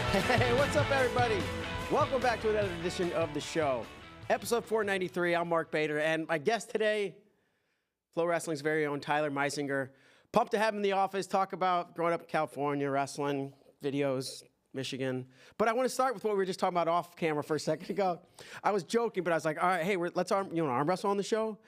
Hey, what's up, everybody? Welcome back to another edition of the show. Episode 493, I'm Mark Bader, and my guest today, FloWrestling's very own Tyler Meisinger. Pumped to have him in the office, talk about growing up in California, wrestling, videos, Michigan. But I want to start with what we were just talking about off camera for a second ago. I was joking, but I was like, all right, hey, let's arm wrestle on the show?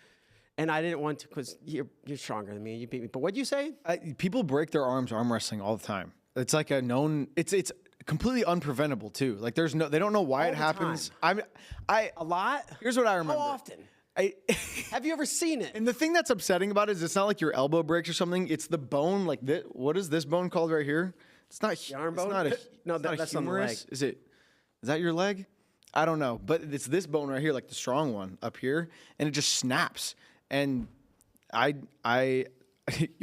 And I didn't want to because you're stronger than me. You beat me. But what'd you say? People break their arms arm wrestling all the time. It's like a known. It's completely unpreventable too. Like they don't know why it happens. A lot. Here's what I remember. How often? Have you ever seen it? And the thing that's upsetting about it is it's not like your elbow breaks or something. It's the bone. Like this, what is this bone called right here? It's not. The arm bone? That's on the leg. Is that your leg? I don't know, but it's this bone right here, like the strong one up here, and it just snaps. And you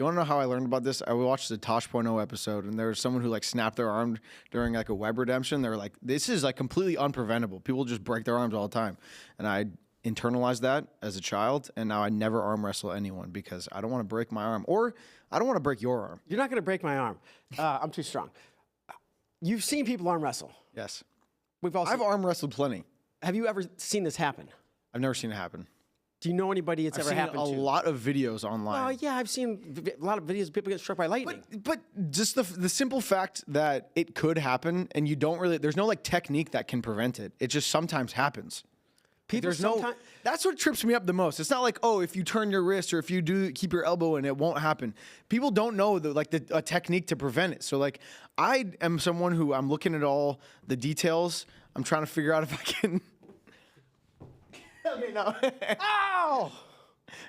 want to know how I learned about this? I watched the Taekwondo episode, and there was someone who like snapped their arm during like a web redemption. They were like, "This is like completely unpreventable. People just break their arms all the time." And I internalized that as a child, and now I never arm wrestle anyone because I don't want to break my arm, or I don't want to break your arm. You're not going to break my arm. I'm too strong. You've seen people arm wrestle. Yes, I've arm wrestled plenty. Have you ever seen this happen? I've never seen it happen. Do you know anybody it's ever happened to? I've seen a lot of videos online. Oh, yeah, I've seen a lot of videos of people get struck by lightning. But just the simple fact that it could happen and you don't really, there's no like technique that can prevent it. It just sometimes happens. That's what trips me up the most. It's not like, oh, if you turn your wrist or if you do keep your elbow in, it won't happen. People don't know a technique to prevent it. So like, I am someone who I'm looking at all the details. I'm trying to figure out if I can. Okay, no. Ow!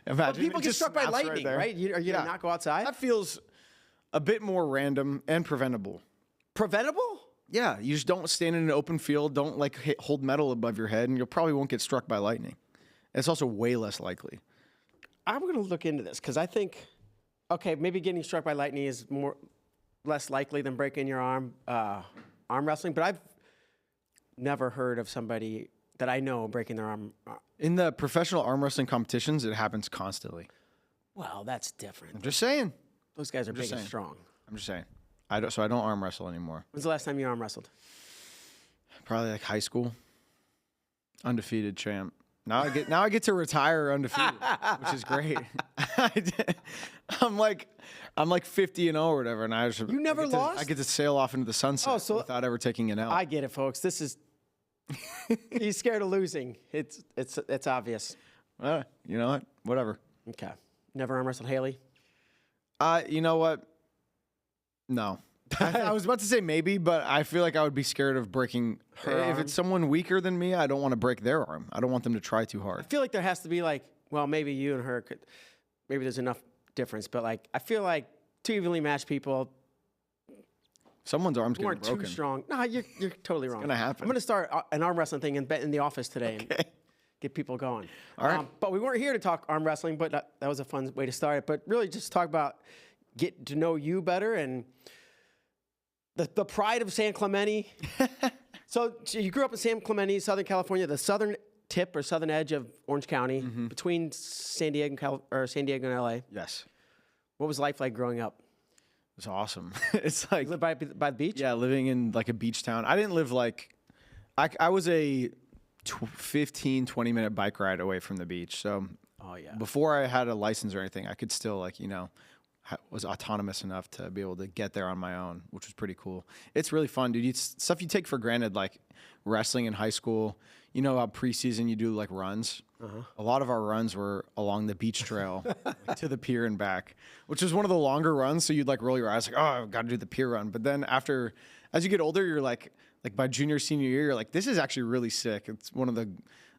Imagine people get struck by lightning, right? Are you not go outside? That feels a bit more random and preventable. Preventable? Yeah, you just don't stand in an open field. Don't like hold metal above your head, and you probably won't get struck by lightning. It's also way less likely. I'm going to look into this because I think, okay, maybe getting struck by lightning is less likely than breaking your arm wrestling. But I've never heard of somebody that I know breaking their arm. In the professional arm wrestling competitions, it happens constantly. Well, that's different. I'm just saying. Those guys are big and strong. I'm just saying. So I don't arm wrestle anymore. When's the last time you arm wrestled? Probably like high school. Undefeated champ. Now I get to retire undefeated, which is great. I'm like 50-0 or whatever, and you never lost. I get to sail off into the sunset without ever taking an L. I get it, folks. This is. He's scared of losing. It's obvious. You know what? Whatever. Okay. Never arm wrestled Haley? You know what? No. I was about to say maybe, but I feel like I would be scared of breaking her arm. If it's someone weaker than me, I don't want to break their arm. I don't want them to try too hard. I feel like there has to be like, well, maybe you and her could, maybe there's enough difference, but like, I feel like two evenly matched people. Someone's arm's getting broken. Too strong. No, you're totally wrong. It's gonna happen. I'm gonna start an arm wrestling thing in the office today and get people going. All right. But we weren't here to talk arm wrestling, but that was a fun way to start it. But really, just talk about getting to know you better and the pride of San Clemente. So you grew up in San Clemente, Southern California, the southern tip or southern edge of Orange County, between San Diego and LA. Yes. What was life like growing up? It's awesome. It's like you live by the beach? Yeah, living in like a beach town. I didn't live like I was a 15, 20-minute bike ride away from the beach. So before I had a license or anything, I could still was autonomous enough to be able to get there on my own, which was pretty cool. It's really fun, dude. Stuff you take for granted, like wrestling in high school. You know how preseason you do like runs? A lot of our runs were along the beach trail to the pier and back, which was one of the longer runs. So you'd like roll your eyes like, oh, I've got to do the pier run. But then as you get older, you're like by junior, senior year, you're like, this is actually really sick. It's one of the,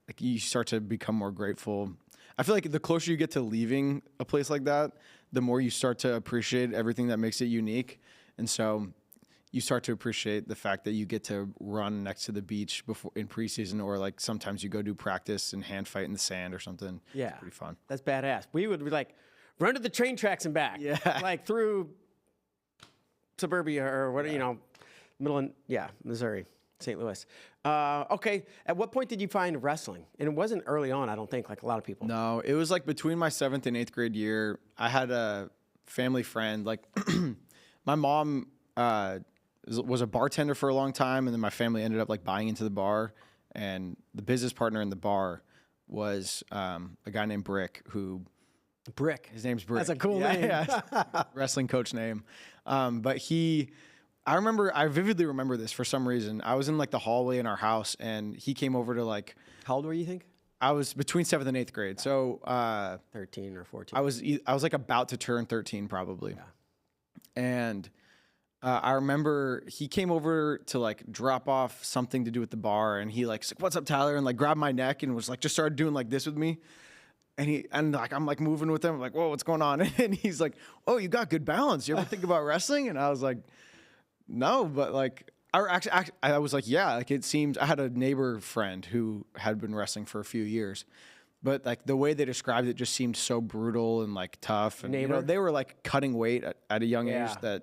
like you start to become more grateful. I feel like the closer you get to leaving a place like that, the more you start to appreciate everything that makes it unique. And so you start to appreciate the fact that you get to run next to the beach before in preseason, or like sometimes you go do practice and hand fight in the sand or something. Yeah. It's pretty fun. That's badass. We would be like, run to the train tracks and back. Yeah. Like through suburbia or what, Missouri, St. Louis. Okay. At what point did you find wrestling? And it wasn't early on, I don't think, like a lot of people. No, it was like between my 7th and 8th grade year. I had a family friend, like my mom was a bartender for a long time, and then my family ended up like buying into the bar, and the business partner in the bar was a guy named Brick, who his name's Brick. That's a cool name. Yeah. Wrestling coach name. But I vividly remember this for some reason. I was in like the hallway in our house, and he came over to like. How old were you think? I was between 7th and 8th grade. So 13 or 14. I was like about to turn 13 probably. Yeah. And I remember he came over to like drop off something to do with the bar, and he like, "What's up, Tyler?" and like grabbed my neck and was like just started doing like this with me. And like I'm like moving with him, I'm like, "Whoa, what's going on?" And he's like, "Oh, you got good balance. You ever think about wrestling?" And I was like, "No, but like I was like, yeah, like it seems." I had a neighbor friend who had been wrestling for a few years, but like the way they described it just seemed so brutal and like tough. And they were like cutting weight at a young age that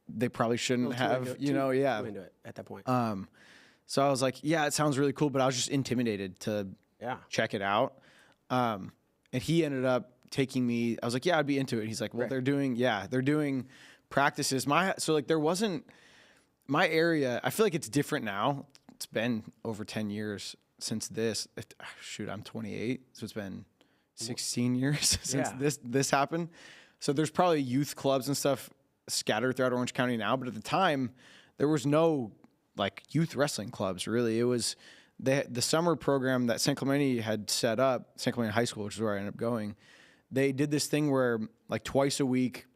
they probably shouldn't have. Too into it at that point. So I was like, yeah, it sounds really cool, but I was just intimidated to check it out. And he ended up taking me. I was like, yeah, I'd be into it. He's like, well, they're doing practices. So like there wasn't. My area, I feel like it's different now. It's been over 10 years since this. Shoot, I'm 28, so it's been 16 years since this happened. So there's probably youth clubs and stuff scattered throughout Orange County now, but at the time, there was no like youth wrestling clubs, really. It was the summer program that San Clemente had set up, San Clemente High School, which is where I ended up going. They did this thing where like twice a week,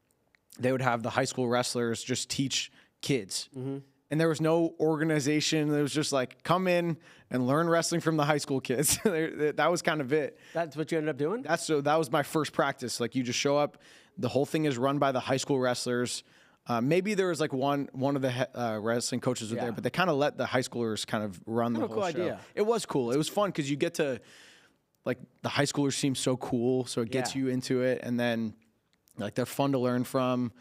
they would have the high school wrestlers just teach kids. Mm-hmm. And there was no organization. It was just like, come in and learn wrestling from the high school kids. That was kind of it. That's what you ended up doing? That was my first practice. Like you just show up. The whole thing is run by the high school wrestlers. Maybe there was like one of the wrestling coaches was there, but they kind of let the high schoolers kind of run the whole show. Idea. It was cool. It was fun because you get to, like, the high schoolers seem so cool, so it gets you into it. And then, like, they're fun to learn from.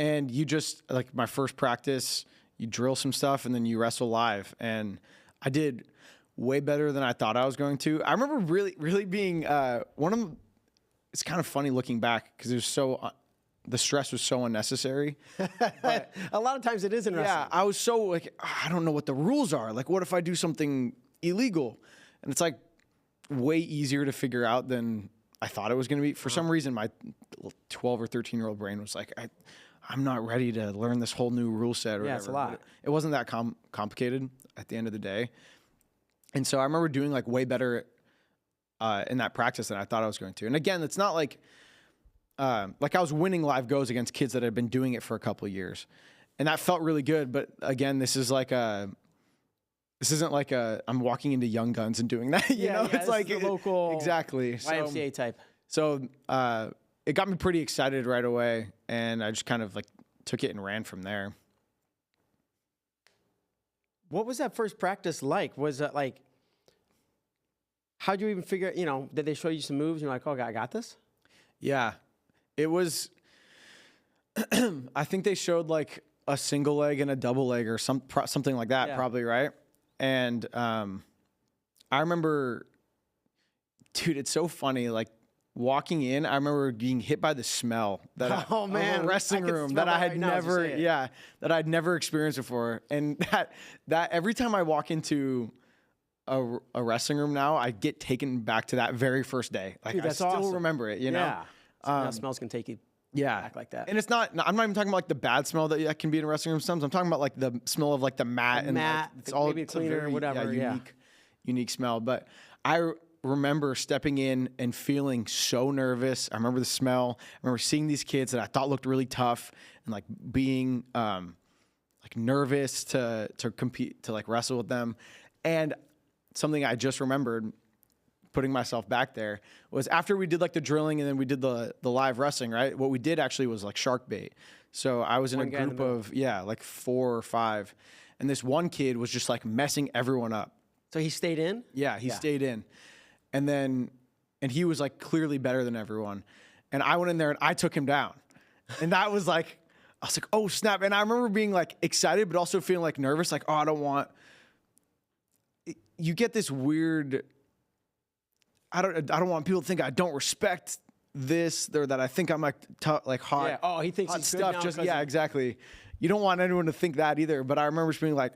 And you just, like, my first practice, you drill some stuff and then you wrestle live. And I did way better than I thought I was going to. I remember really, really being one of them. It's kind of funny looking back because it was so, the stress was so unnecessary. But, a lot of times it is in wrestling. Yeah, I was so like, I don't know what the rules are. Like, what if I do something illegal? And it's like way easier to figure out than I thought it was going to be. For some reason, my 12 or 13-year-old brain was like, I'm not ready to learn this whole new rule set or whatever. It's a lot. It wasn't that complicated at the end of the day. And so I remember doing like way better in that practice than I thought I was going to. And again, it's not like I was winning live goes against kids that had been doing it for a couple of years. And that felt really good. But again, this isn't like I'm walking into Young Guns and doing that. You know, it's like the local exactly YMCA type. So it got me pretty excited right away, and I just kind of like took it and ran from there. What was that first practice like? Was it like, how'd you even figure? You know, did they show you some moves? And you're like, oh, I got this. Yeah, it was. I think they showed like a single leg and a double leg or something like that, probably, right? And I remember, dude, it's so funny. Like walking in, I remember being hit by the smell that of a wrestling room that I had that I'd never experienced before. And that every time I walk into a wrestling room now, I get taken back to that very first day. Like, dude, I still remember it, you know? Yeah. Smells can take you back like that. And it's not, I'm not even talking about like the bad smell that can be in a wrestling room sometimes. I'm talking about like the smell of like the mat. Like, it's all maybe cleaner or whatever. Unique smell. But I remember stepping in and feeling so nervous. I remember the smell. I remember seeing these kids that I thought looked really tough and like being like nervous to compete, to like wrestle with them. And something I just remembered putting myself back there was after we did like the drilling and then we did the live wrestling, right? What we did actually was like shark bait. So I was in a group of, like 4 or 5. And this one kid was just like messing everyone up. So he stayed in? Yeah, he stayed in. And he was like clearly better than everyone. And I went in there and I took him down. And that was like, I was like, oh snap. And I remember being like excited, but also feeling like nervous. Like, oh, I don't want, you get this weird, I don't want people to think I don't respect this or that I think I'm like hot. Yeah. Oh, he thinks hot he's stuff. good now Just exactly. you don't want anyone to think that either. But I remember just being like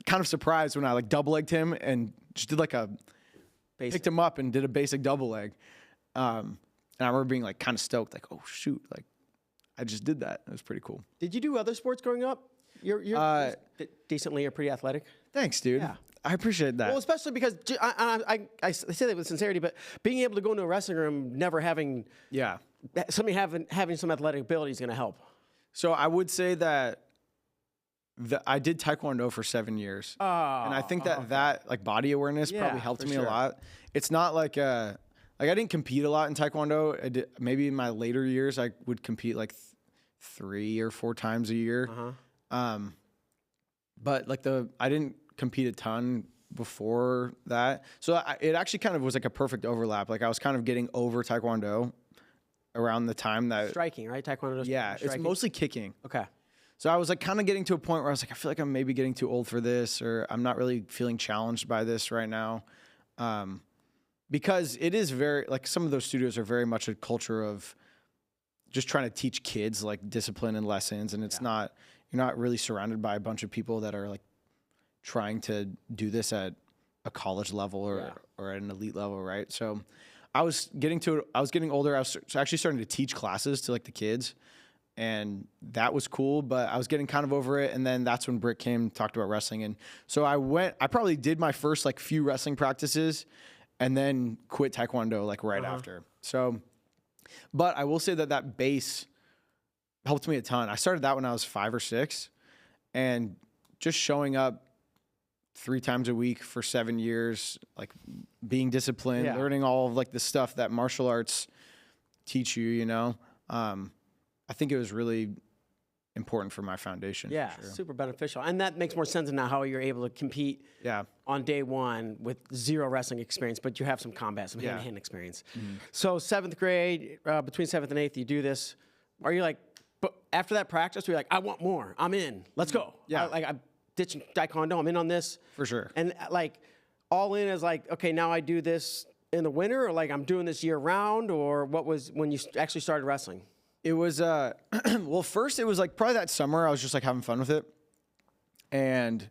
kind of surprised when I like double legged him and just did like picked him up and did a basic double leg. And I remember being like kind of stoked, like, oh shoot, like I just did that. It was pretty cool. Did you do other sports growing up? You're decently or pretty athletic. Thanks, dude. Yeah. I appreciate that. Well, especially because I say that with sincerity, but being able to go into a wrestling room, never having somebody having some athletic ability is going to help. So I would say that I did Taekwondo for 7 years, and I think that like body awareness probably helped me a lot. It's not like I didn't compete a lot in Taekwondo. Maybe in my later years I would compete like 3 or 4 times a year. But like I didn't compete a ton before that. So it actually kind of was like a perfect overlap. Like I was kind of getting over Taekwondo around the time that striking, right? Taekwondo. Yeah, striking. It's mostly kicking. Okay. So I was like kind of getting to a point where I was like, I feel like I'm maybe getting too old for this, or I'm not really feeling challenged by this right now. Because it is very, like some of those studios are very much a culture of just trying to teach kids like discipline and lessons. And it's not, you're not really surrounded by a bunch of people that are like trying to do this at a college level or at an elite level. Right. So I was getting older. I was actually starting to teach classes to like the kids, and that was cool, but I was getting kind of over it. And then that's when Brick came and talked about wrestling. And so I probably did my first like few wrestling practices and then quit Taekwondo like right after. So, but I will say that base helped me a ton. I started that when I was 5 or 6, and just showing up 3 times a week for 7 years, like being disciplined, learning all of like the stuff that martial arts teach you, you know, I think it was really important for my foundation. Yeah, for sure. Super beneficial. And that makes more sense now how you're able to compete on day one with 0 wrestling experience, but you have some combat, some hand-to-hand experience. So 7th grade, between 7th and 8th, you do this. Are you like, but after that practice, you're like, I want more. I'm in. Let's go. Yeah. I'm ditching Taekwondo. I'm in on this. For sure. And like all in is like, okay, now I do this in the winter, or like I'm doing this year round, or what was when you actually started wrestling? It was, well, first it was like probably that summer I was just like having fun with it. And,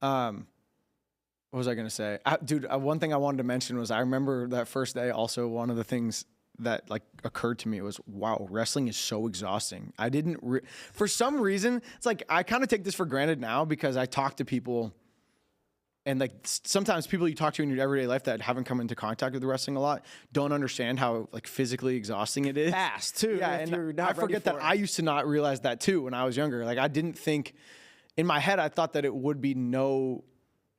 what was I going to say? Dude, one thing I wanted to mention was I remember that first day also one of the things that like occurred to me was, wow, wrestling is so exhausting. I didn't, for some reason, it's like, I kind of take this for granted now because I talk to people, and like sometimes people you talk to in your everyday life that haven't come into contact with wrestling a lot don't understand how like physically exhausting it is. Fast too. Yeah, and I forget that I used to not realize that too when I was younger. Like I didn't think, in my head I thought that it would be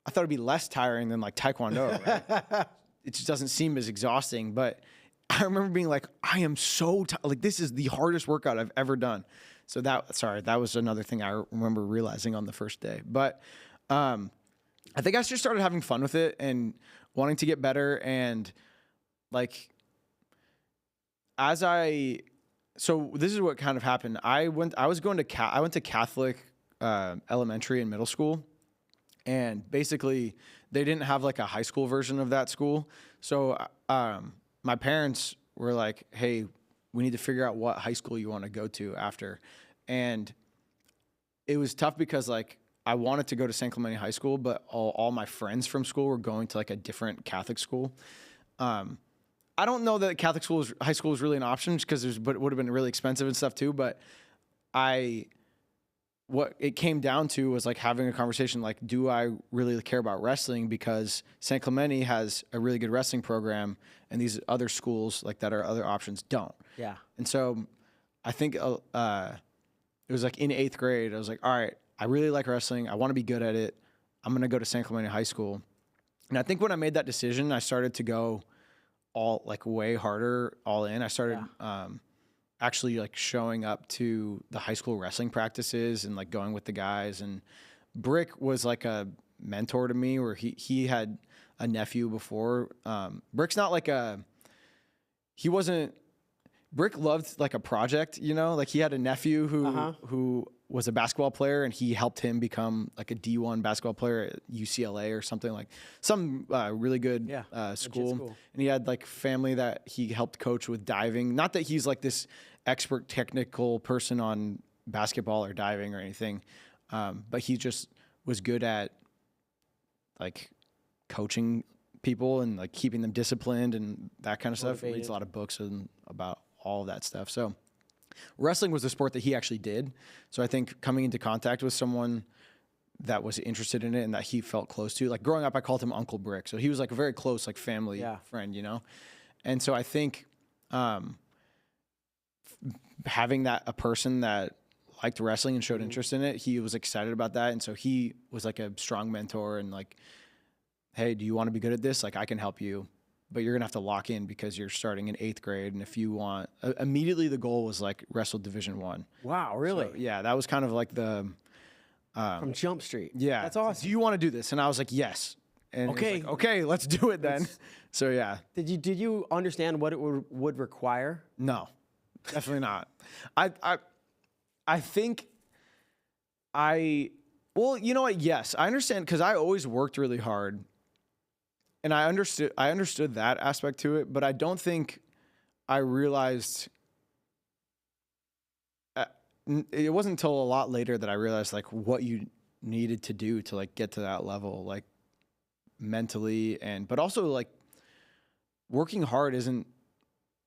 I thought it'd be less tiring than like Taekwondo. Right? It just doesn't seem as exhausting. But I remember being like, I am so like this is the hardest workout I've ever done. So that was another thing I remember realizing on the first day. But I think I just started having fun with it and wanting to get better. And like, so this is what kind of happened. I went to Catholic elementary and middle school, and basically they didn't have like a high school version of that school. So my parents were like, hey, we need to figure out what high school you want to go to after. And it was tough because like, I wanted to go to San Clemente High School, but all my friends from school were going to like a different Catholic school. I don't know that high school was really an option because but it would have been really expensive and stuff too. But what it came down to was like having a conversation, like, do I really care about wrestling? Because San Clemente has a really good wrestling program, and these other schools like that are other options don't. Yeah. And so I think it was like in 8th grade, I was like, all right, I really like wrestling. I want to be good at it. I'm going to go to San Clemente High School. And I think when I made that decision, I started to go way harder, all in. I started actually like showing up to the high school wrestling practices and like going with the guys. And Brick was like a mentor to me, where he had a nephew before. Brick's not like Brick loved like a project, you know, like he had a nephew who was a basketball player, and he helped him become like a D1 basketball player at UCLA or something, like some really good school. And he had like family that he helped coach with diving. Not that he's like this expert technical person on basketball or diving or anything. But he just was good at like coaching people and like keeping them disciplined and that kind of stuff. He reads a lot of books about all of that stuff. So wrestling was the sport that he actually did. So I think coming into contact with someone that was interested in it and that he felt close to, like growing up, I called him Uncle Brick. So he was like a very close, like family friend, you know? And so I think, having a person that liked wrestling and showed interest in it, he was excited about that. And so he was like a strong mentor and like, hey, do you want to be good at this? Like, I can help you, but you're gonna have to lock in because you're starting in 8th grade. And if you want, immediately the goal was like wrestle Division I. Wow, really? So, yeah, that was kind of like the, from Jump Street. Yeah. That's awesome. Do you want to do this? And I was like, yes. And okay. Like, okay, let's do it then. So yeah. Did you understand what it would require? No, definitely not. I think well, you know what? Yes, I understand because I always worked really hard and I understood that aspect to it, but I don't think I realized it wasn't until a lot later that I realized like what you needed to do to like get to that level, like mentally but also like working hard isn't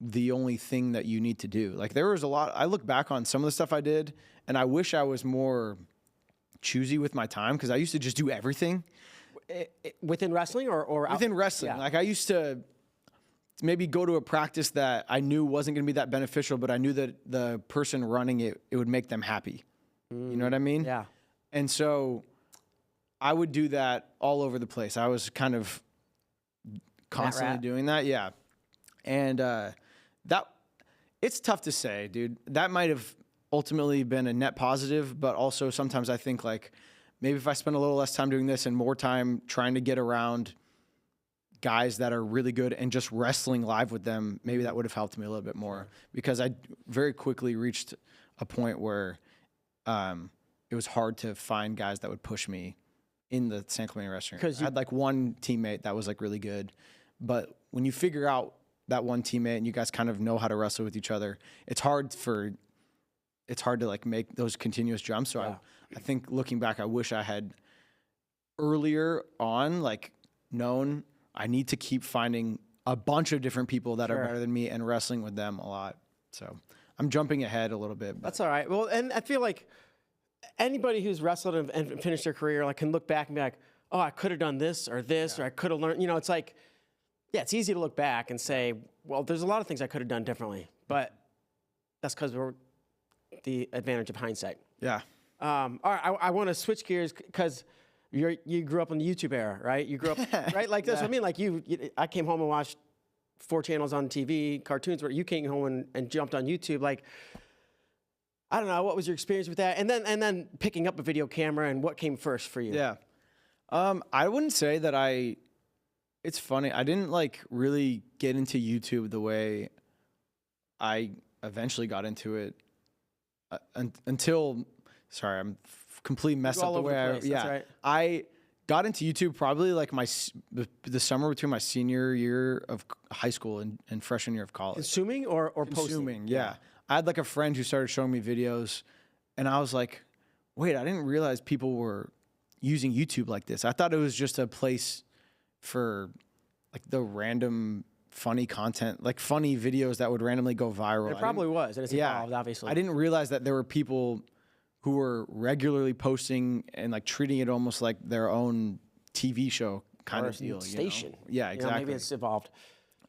the only thing that you need to do. Like there was a lot, I look back on some of the stuff I did and I wish I was more choosy with my time because I used to just do everything. Within wrestling or within wrestling. Yeah. Like I used to maybe go to a practice that I knew wasn't going to be that beneficial, but I knew that the person running it would make them happy. You know what I mean? Yeah. And so I would do that all over the place. I was kind of constantly doing that. Yeah. And it's tough to say, dude. That might have ultimately been a net positive, but also sometimes I think like maybe if I spend a little less time doing this and more time trying to get around guys that are really good and just wrestling live with them, maybe that would have helped me a little bit more because I very quickly reached a point where it was hard to find guys that would push me in the San Clemente wrestling. Because I had like one teammate that was like really good, but when you figure out that one teammate and you guys kind of know how to wrestle with each other, it's hard to like make those continuous jumps. So I think looking back, I wish I had earlier on like known I need to keep finding a bunch of different people that are better than me and wrestling with them a lot. So I'm jumping ahead a little bit. But. That's all right. Well, and I feel like anybody who's wrestled and finished their career like can look back and be like, oh, I could have done this or I could have learned, it's like, yeah, it's easy to look back and say, well, there's a lot of things I could have done differently, but that's because we're the advantage of hindsight. Yeah. All right, I want to switch gears because you grew up in the YouTube era, right? You grew up, right? Like this. I mean, like I came home and watched 4 channels on TV, cartoons, where you came home and jumped on YouTube. Like, I don't know, what was your experience with that? And then picking up a video camera and what came first for you? Yeah. I wouldn't say that it's funny. I didn't like really get into YouTube the way I eventually got into it until, sorry, I'm completely messed up the way I got into YouTube probably like the summer between my senior year of high school and freshman year of college. Consuming or posting? Consuming, yeah. I had like a friend who started showing me videos and I was like, wait, I didn't realize people were using YouTube like this. I thought it was just a place for like the random funny content, like funny videos that would randomly go viral. It probably was. It has evolved, obviously. I didn't realize that there were people who were regularly posting and like treating it almost like their own TV show kind of deal. Station. Yeah, exactly. Maybe it's evolved.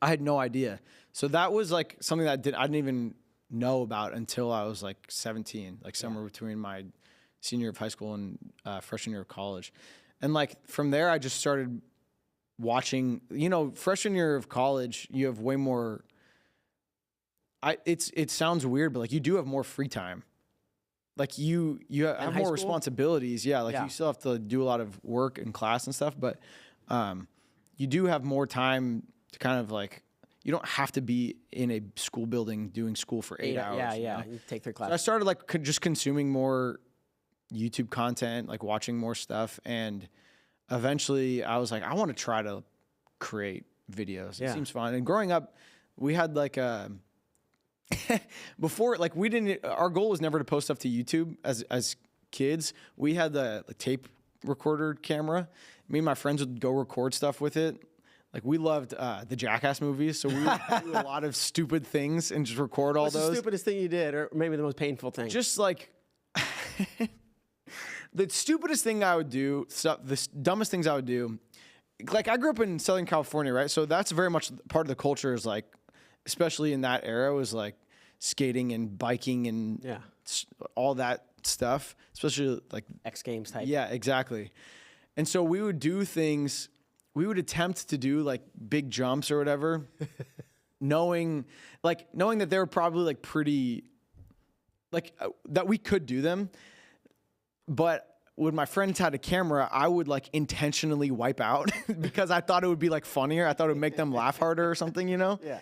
I had no idea. So that was like something that I didn't even know about until I was like 17, like somewhere between my senior year of high school and freshman year of college. And like from there, I just started watching, freshman year of college, you have way more, it sounds weird, but like you do have more free time. Like you have more responsibilities. Yeah. Like you still have to do a lot of work and class and stuff, but you do have more time to kind of like, you don't have to be in a school building doing school for 8 hours. Yeah. You take 3 classes. So I started like just consuming more YouTube content, like watching more stuff. And eventually I was like, I want to try to create videos. It seems fun. And growing up, we had like before, like we didn't, our goal was never to post stuff to YouTube as kids. We had the tape recorder camera. Me and my friends would go record stuff with it. Like we loved the Jackass movies, so we would do a lot of stupid things and just record all What's those. the stupidest thing you did, or maybe the most painful thing? Just like the stupidest thing I would do, the dumbest things I would do. Like I grew up in Southern California, right? So that's very much part of the culture. Is like, especially in that era, was like skating and biking and all that stuff. Especially like X Games type. Yeah, exactly. And so we would do things. We would attempt to do like big jumps or whatever, knowing that they were probably like pretty, like that we could do them. But when my friends had a camera, I would like intentionally wipe out because I thought it would be like funnier. I thought it would make them laugh harder or something, you know? Yeah.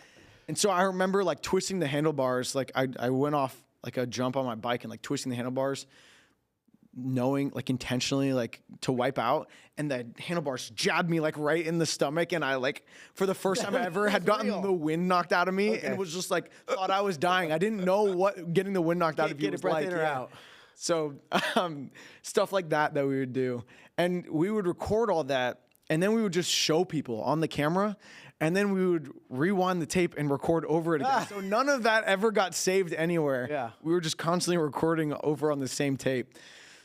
And so I remember like twisting the handlebars. Like I went off like a jump on my bike and like twisting the handlebars, knowing like intentionally like to wipe out, and the handlebars jabbed me like right in the stomach, and I like for the first time ever had gotten the wind knocked out of me and was just like thought I was dying. I didn't know what getting the wind knocked out of you was like. In or out. So stuff like that we would do, and we would record all that, and then we would just show people on the camera, and then we would rewind the tape and record over it again. So none of that ever got saved anywhere. Yeah. We were just constantly recording over on the same tape.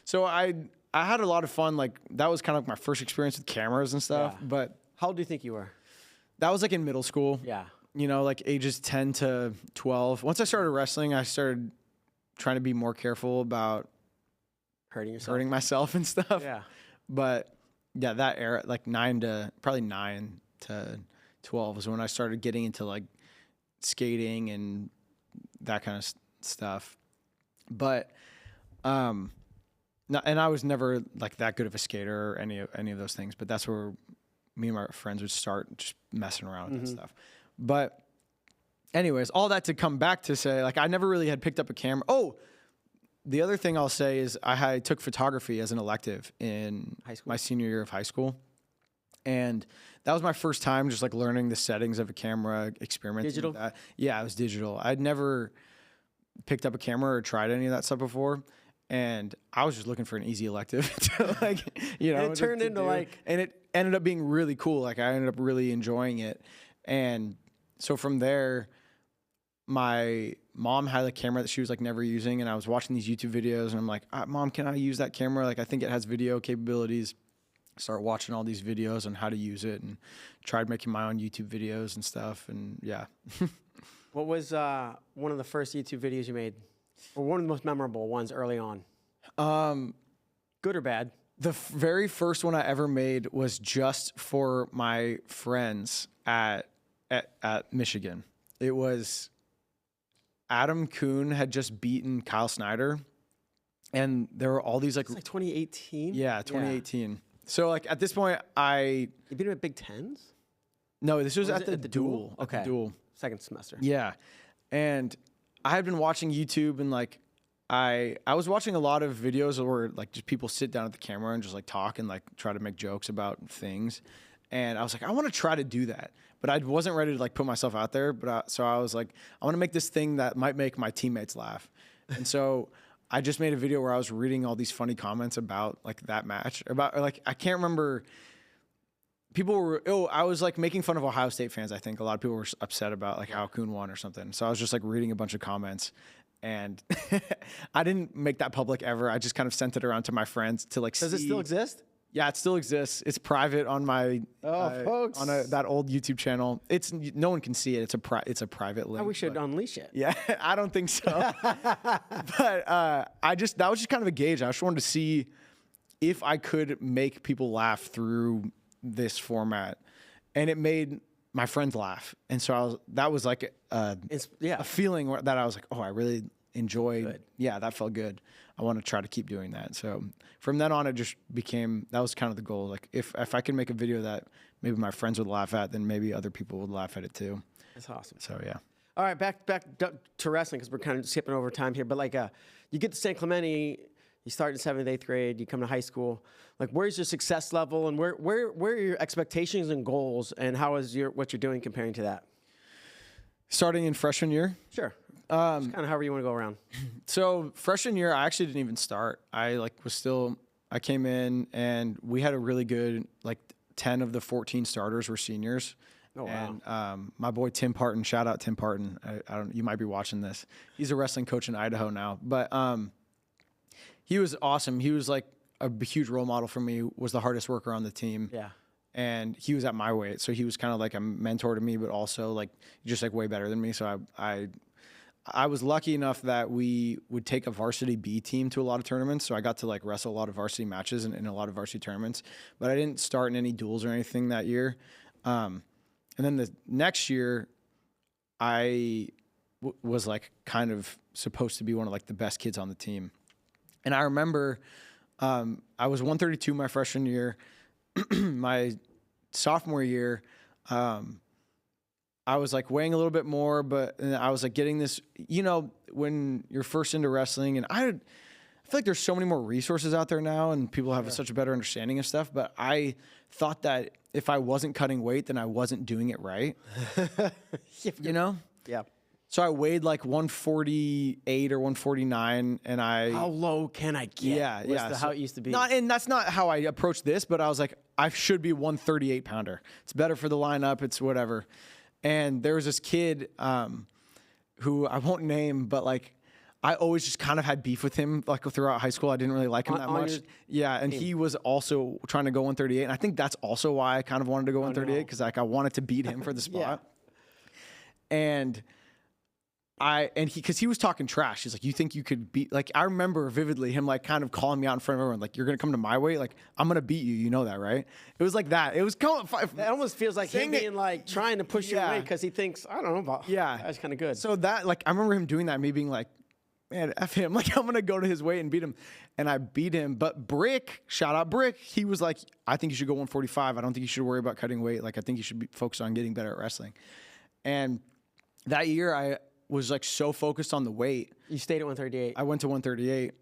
So I had a lot of fun. Like that was kind of like my first experience with cameras and stuff. Yeah. But how old do you think you were? that was like in middle school. Yeah. You know, like ages 10 to 12. Once I started wrestling, I started trying to be more careful about Hurting myself and stuff. Yeah. But yeah, that era, like 9 to 12 was when I started getting into like skating and that kind of stuff. But, and I was never like that good of a skater or any of those things, but that's where me and my friends would start just messing around with that stuff. But anyways, all that to come back to say, like, I never really had picked up a camera. Oh, the other thing I'll say is I took photography as an elective in my senior year of high school. And that was my first time just like learning the settings of a camera, experimenting with that. Yeah, it was digital. I'd never picked up a camera or tried any of that stuff before. And I was just looking for an easy elective to like, you know. And it turned into like. And it ended up being really cool. Like I ended up really enjoying it. And so from there, my mom had a camera that she was like never using. And I was watching these YouTube videos and I'm like, Mom, can I use that camera? Like I think it has video capabilities. Start watching all these videos on how to use it and tried making my own YouTube videos and stuff. And yeah. What was one of the first YouTube videos you made? Or one of the most memorable ones early on? Good or bad? The very first one I ever made was just for my friends at Michigan. It was Adam Kuhn had just beaten Kyle Snyder. And there were all these like... It's like 2018? Yeah, 2018. Yeah. So like at this point, You beat him at Big Tens? No, this was at the duel. Okay. At the duel. Second semester. Yeah. And I had been watching YouTube and like I was watching a lot of videos where like just people sit down at the camera and just like talk and like try to make jokes about things. And I was like, I want to try to do that. But I wasn't ready to like put myself out there. So I was like, I want to make this thing that might make my teammates laugh. And so I just made a video where I was reading all these funny comments about like that match. About like I can't remember. People were I was like making fun of Ohio State fans. I think a lot of people were upset about like how Kuhn won or something. So I was just like reading a bunch of comments, and I didn't make that public ever. I just kind of sent it around to my friends to like. Does it still exist? Yeah, it still exists. It's private on my folks on that old YouTube channel. It's no one can see it. It's a private link. We should unleash it. Yeah, I don't think so. But that was just kind of a gauge. I just wanted to see if I could make people laugh through this format, and it made my friends laugh. And so that was like a feeling that I was like, oh, I really enjoyed. Good. Yeah, that felt good. I want to try to keep doing that. So from then on, it just became, that was kind of the goal. Like if I could make a video that maybe my friends would laugh at, then maybe other people would laugh at it too. That's awesome. So yeah. All right, back to wrestling, because we're kind of skipping over time here. But like, you get to San Clemente, you start in 7th, 8th grade, you come to high school. Like, where's your success level, and where are your expectations and goals, and how is what you're doing comparing to that? Starting in freshman year. Sure. Kind of however you want to go around. So freshman year, I actually didn't even start. I came in and we had a really good, 10 of the 14 starters were seniors. Oh, wow. And my boy Tim Parton, shout out Tim Parton. I don't. You might be watching this. He's a wrestling coach in Idaho now, but he was awesome. He was like a huge role model for me. Was the hardest worker on the team. Yeah. And he was at my weight, so he was kind of like a mentor to me, but also just way better than me. So I was lucky enough that we would take a varsity B team to a lot of tournaments. So I got to wrestle a lot of varsity matches in a lot of varsity tournaments, but I didn't start in any duels or anything that year. And then the next year, I was kind of supposed to be one of the best kids on the team. And I remember I was 132 my freshman year. My sophomore year, I was weighing a little bit more, but I was getting this, when you're first into wrestling, and I feel like there's so many more resources out there now and people have such a better understanding of stuff. But I thought that if I wasn't cutting weight, then I wasn't doing it right. Yeah. So I weighed 148 or 149, and how low can I get? Yeah. How it used to be. And that's not how I approached this, but I was I should be 138 pounder. It's better for the lineup. It's whatever. And there was this kid who I won't name, but I always just kind of had beef with him throughout high school. I didn't really like him that much. Yeah, and he was also trying to go 138, and I think that's also why I kind of wanted to go 138 because I wanted to beat him for the spot. And because he was talking trash. He's you think you could beat, I remember vividly him kind of calling me out in front of everyone, you're going to come to my weight? I'm going to beat you. You know that, right? It was like that. It was it almost feels like him being trying to push you away because he thinks, I don't know about, that's kind of good. So that, I remember him doing that, me being man, F him. I'm going to go to his weight and beat him. And I beat him. But Brick, shout out Brick, he was I think you should go 145. I don't think you should worry about cutting weight. I think you should be focused on getting better at wrestling. And that year, I was so focused on the weight. You stayed at 138. I went to 138,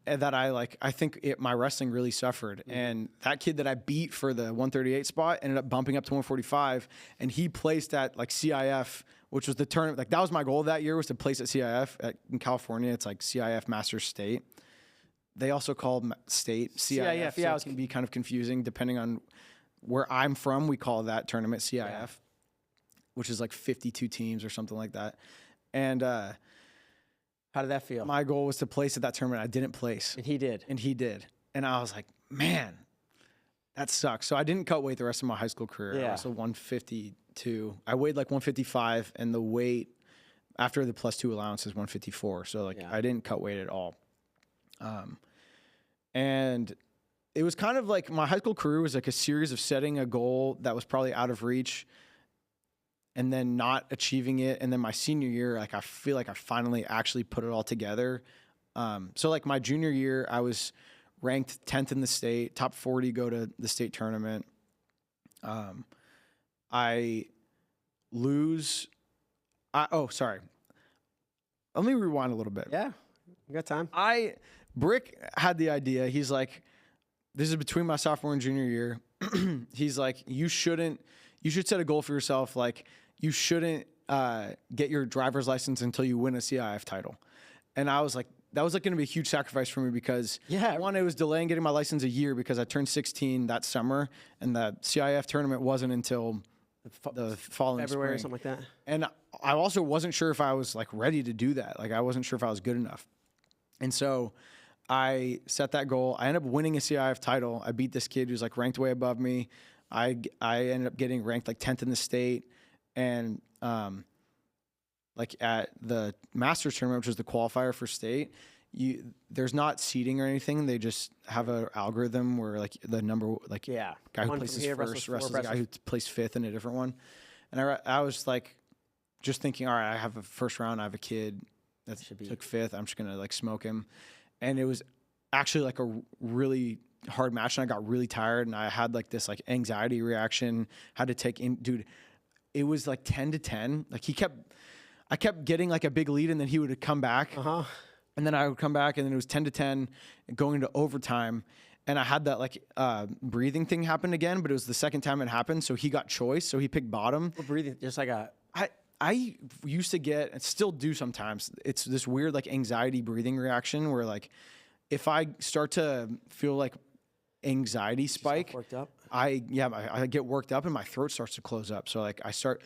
and that I think my wrestling really suffered. Mm-hmm. And that kid that I beat for the 138 spot ended up bumping up to 145, and he placed at CIF, which was the tournament. That was my goal that year, was to place at CIF in California. It's CIF Masters State. They also call state CIF. So it can be kind of confusing depending on where I'm from. We call that tournament CIF, which is 52 teams or something like that. And how did that feel? My goal was to place at that tournament. I didn't place. And he did. And I was man, that sucks. So I didn't cut weight the rest of my high school career. Yeah. I was 152. I weighed 155, and the weight after the +2 allowance is 154. So I didn't cut weight at all. And it was kind of my high school career was a series of setting a goal that was probably out of reach and then not achieving it. And then my senior year, I feel I finally actually put it all together. So my junior year, I was ranked 10th in the state, top 40 go to the state tournament. I lose. Sorry. Let me rewind a little bit. Yeah, you got time. Brick had the idea. He's this is between my sophomore and junior year. He's you should set a goal for yourself. You shouldn't get your driver's license until you win a CIF title. And I was that was going to be a huge sacrifice for me because one, it was delaying getting my license a year because I turned 16 that summer, and the CIF tournament wasn't until the following February spring. Or something like that. And I also wasn't sure if I was ready to do that. I wasn't sure if I was good enough. And so I set that goal. I ended up winning a CIF title. I beat this kid who's ranked way above me. I ended up getting ranked 10th in the state. And at the Masters tournament, which was the qualifier for state, there's not seeding or anything. They just have an algorithm where the number guy who places first wrestles the guy who placed fifth in a different one. And I was just thinking, all right, I have a first round. I have a kid that took fifth. I'm just gonna smoke him. And it was actually a really hard match, and I got really tired, and I had this anxiety reaction. Had to take in, dude. It was 10-10. I kept getting a big lead, and then he would come back. And then I would come back, and then it was 10-10, going into overtime. And I had that breathing thing happen again, but it was the second time it happened. So he got choice. So he picked bottom. What breathing? Just I used to get, and still do sometimes, it's this weird like anxiety breathing reaction where like if I start to feel like anxiety spike, worked up? I get worked up and my throat starts to close up. So like I start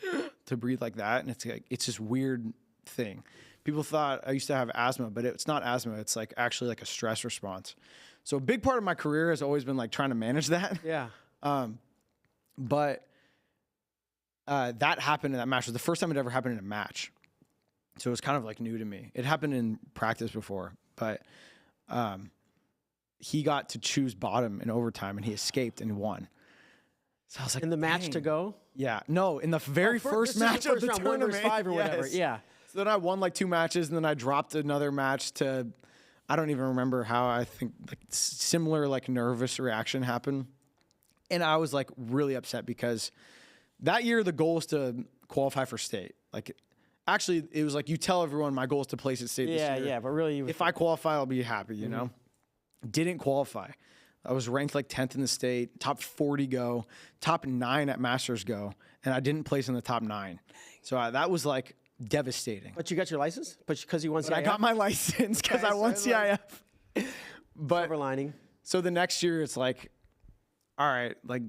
to breathe like that, and it's this weird thing. People thought I used to have asthma, but it's not asthma. It's like actually like a stress response. So a big part of my career has always been like trying to manage that. Yeah. But that happened in that match. It was the first time it ever happened in a match. So it was kind of like new to me. It happened in practice before, but he got to choose bottom in overtime and he escaped and won. So I was like, in the match to go? Yeah. No, in the very first match of the round, tournament. 1 versus 5 or whatever. Yeah. So then I won like 2 matches, and then I dropped another match to, I don't even remember how. I think like similar like nervous reaction happened. And I was like really upset because that year the goal was to qualify for state. Like actually it was like you tell everyone my goal is to place at state this year. Yeah, but really if I qualify, I'll be happy, you know? Didn't qualify. I was ranked like 10th in the state, top 40 go, top 9 at Masters go, and I didn't place in the top 9. So that was like devastating. But you got your license? But because you won CIF? I got my license because I won CIF. But silver lining. So the next year it's like, all right, like,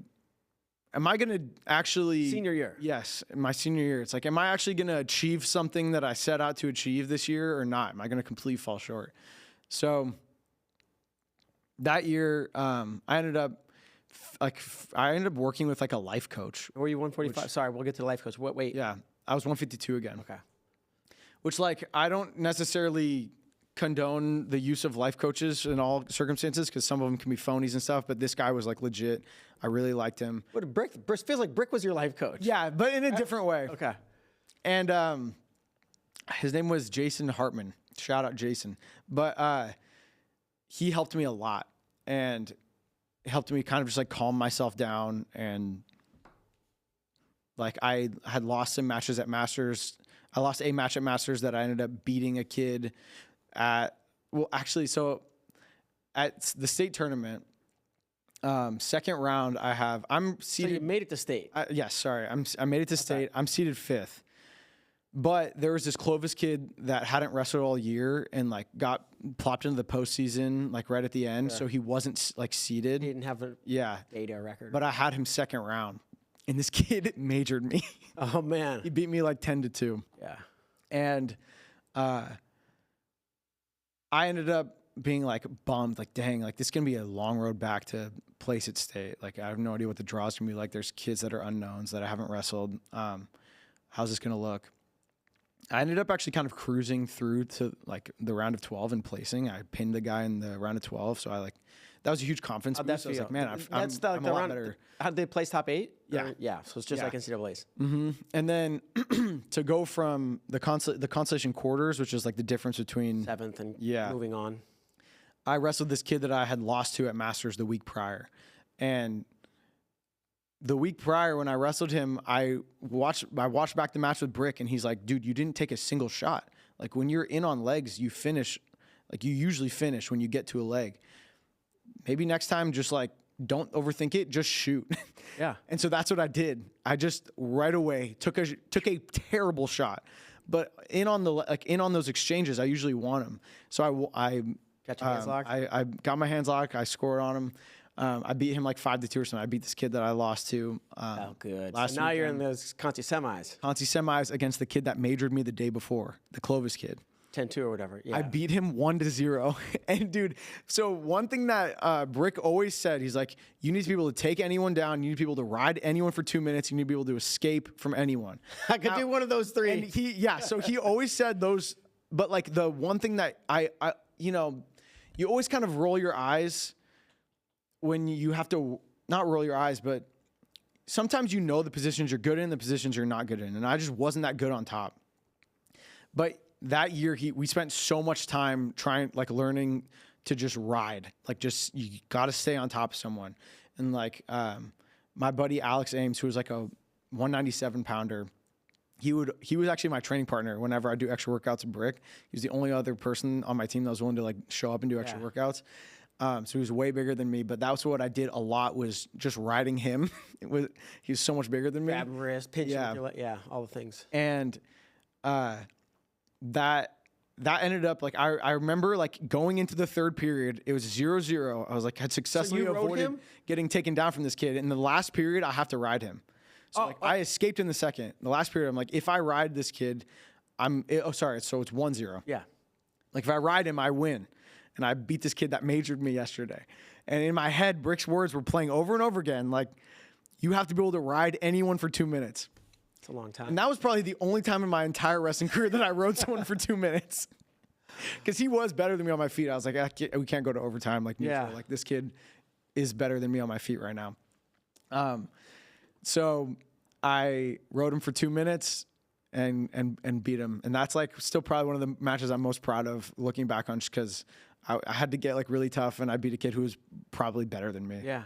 am I going to actually... Senior year. Yes, my senior year. It's like, am I actually going to achieve something that I set out to achieve this year or not? Am I going to completely fall short? So that year, I ended up working with like a life coach. Were you 145? Sorry, we'll get to the life coach. Wait. Yeah, I was 152 again. Okay. Which like, I don't necessarily condone the use of life coaches in all circumstances because some of them can be phonies and stuff, but this guy was like legit. I really liked him. What, Brick feels like Brick was your life coach. Yeah, but in a different way. Okay. And his name was Jason Hartman. Shout out Jason. But he helped me a lot and helped me kind of just like calm myself down. And like I had lost some matches at Masters. I lost a match at Masters that I ended up beating a kid at, so at the state tournament, second round I'm seated. So you made it to state. Yes, sorry. I made it to state. I'm seated 5th. But there was this Clovis kid that hadn't wrestled all year and like got plopped into the postseason like right at the end. Sure. So he wasn't like seated. He didn't have a data record. But I had him second round, and this kid majored me. Oh man, he beat me like 10-2. Yeah, and I ended up being like bummed, like dang, like this is gonna be a long road back to place at state. Like I have no idea what the draw's gonna be like. There's kids that are unknowns that I haven't wrestled. How's this gonna look? I ended up actually kind of cruising through to like the round of 12 and placing. I pinned the guy in the round of 12, so that was a huge confidence boost. So I was like, man, I'm a lot better. How did they place top 8? Yeah. Yeah, so it's just like NCAA's. Mm-hmm. And then to go from the consolation quarters, which is like the difference between 7th and moving on. I wrestled this kid that I had lost to at Masters the week prior. And the week prior when I wrestled him, I watched back the match with Brick, and he's like, dude, you didn't take a single shot. Like when you're in on legs, you finish, like you usually finish when you get to a leg. Maybe next time just like don't overthink it, just shoot. Yeah. And so that's what I did. I just right away took a terrible shot. But in on those exchanges, I usually won them. So I got your hands locked? I got my hands locked. I scored on him. I beat him like 5-2 or something. I beat this kid that I lost to. Oh, good. Last so now you're in those Conti semis. Conti semis against the kid that majored me the day before, the Clovis kid. 10-2 or whatever. Yeah. I beat him 1-0. And dude, so one thing that Brick always said, he's like, you need to be able to take anyone down. You need to be able to ride anyone for 2 minutes. You need to be able to escape from anyone. I could do one of those 3. And so he always said those, but like the one thing that I you always kind of roll your eyes when you have to, not roll your eyes, but sometimes the positions you're good in, the positions you're not good in. And I just wasn't that good on top. But that year, we spent so much time learning to just ride. Like just, you got to stay on top of someone. And like my buddy Alex Ames, who was like a 197 pounder, he was actually my training partner whenever I do extra workouts at Brick. He was the only other person on my team that was willing to like show up and do extra workouts. So he was way bigger than me, but that was what I did a lot, was just riding him. He was so much bigger than me. Grab wrist, pinch, all the things. And that ended up like I remember like going into the third period, it was 0-0. I was like had successfully avoided getting taken down from this kid. In the last period, I have to ride him. So I escaped in the second. The last period, I'm like, if I ride this kid, so it's 1-0. Yeah. Like if I ride him, I win. And I beat this kid that majored me yesterday. And in my head, Brick's words were playing over and over again. Like, you have to be able to ride anyone for 2 minutes. It's a long time. And that was probably the only time in my entire wrestling career that I rode someone for 2 minutes. Because he was better than me on my feet. I was like, we can't go to overtime. Like, like this kid is better than me on my feet right now. So I rode him for 2 minutes and beat him. And that's like still probably one of the matches I'm most proud of looking back on, just because I had to get like really tough, and I beat a kid who was probably better than me. Yeah.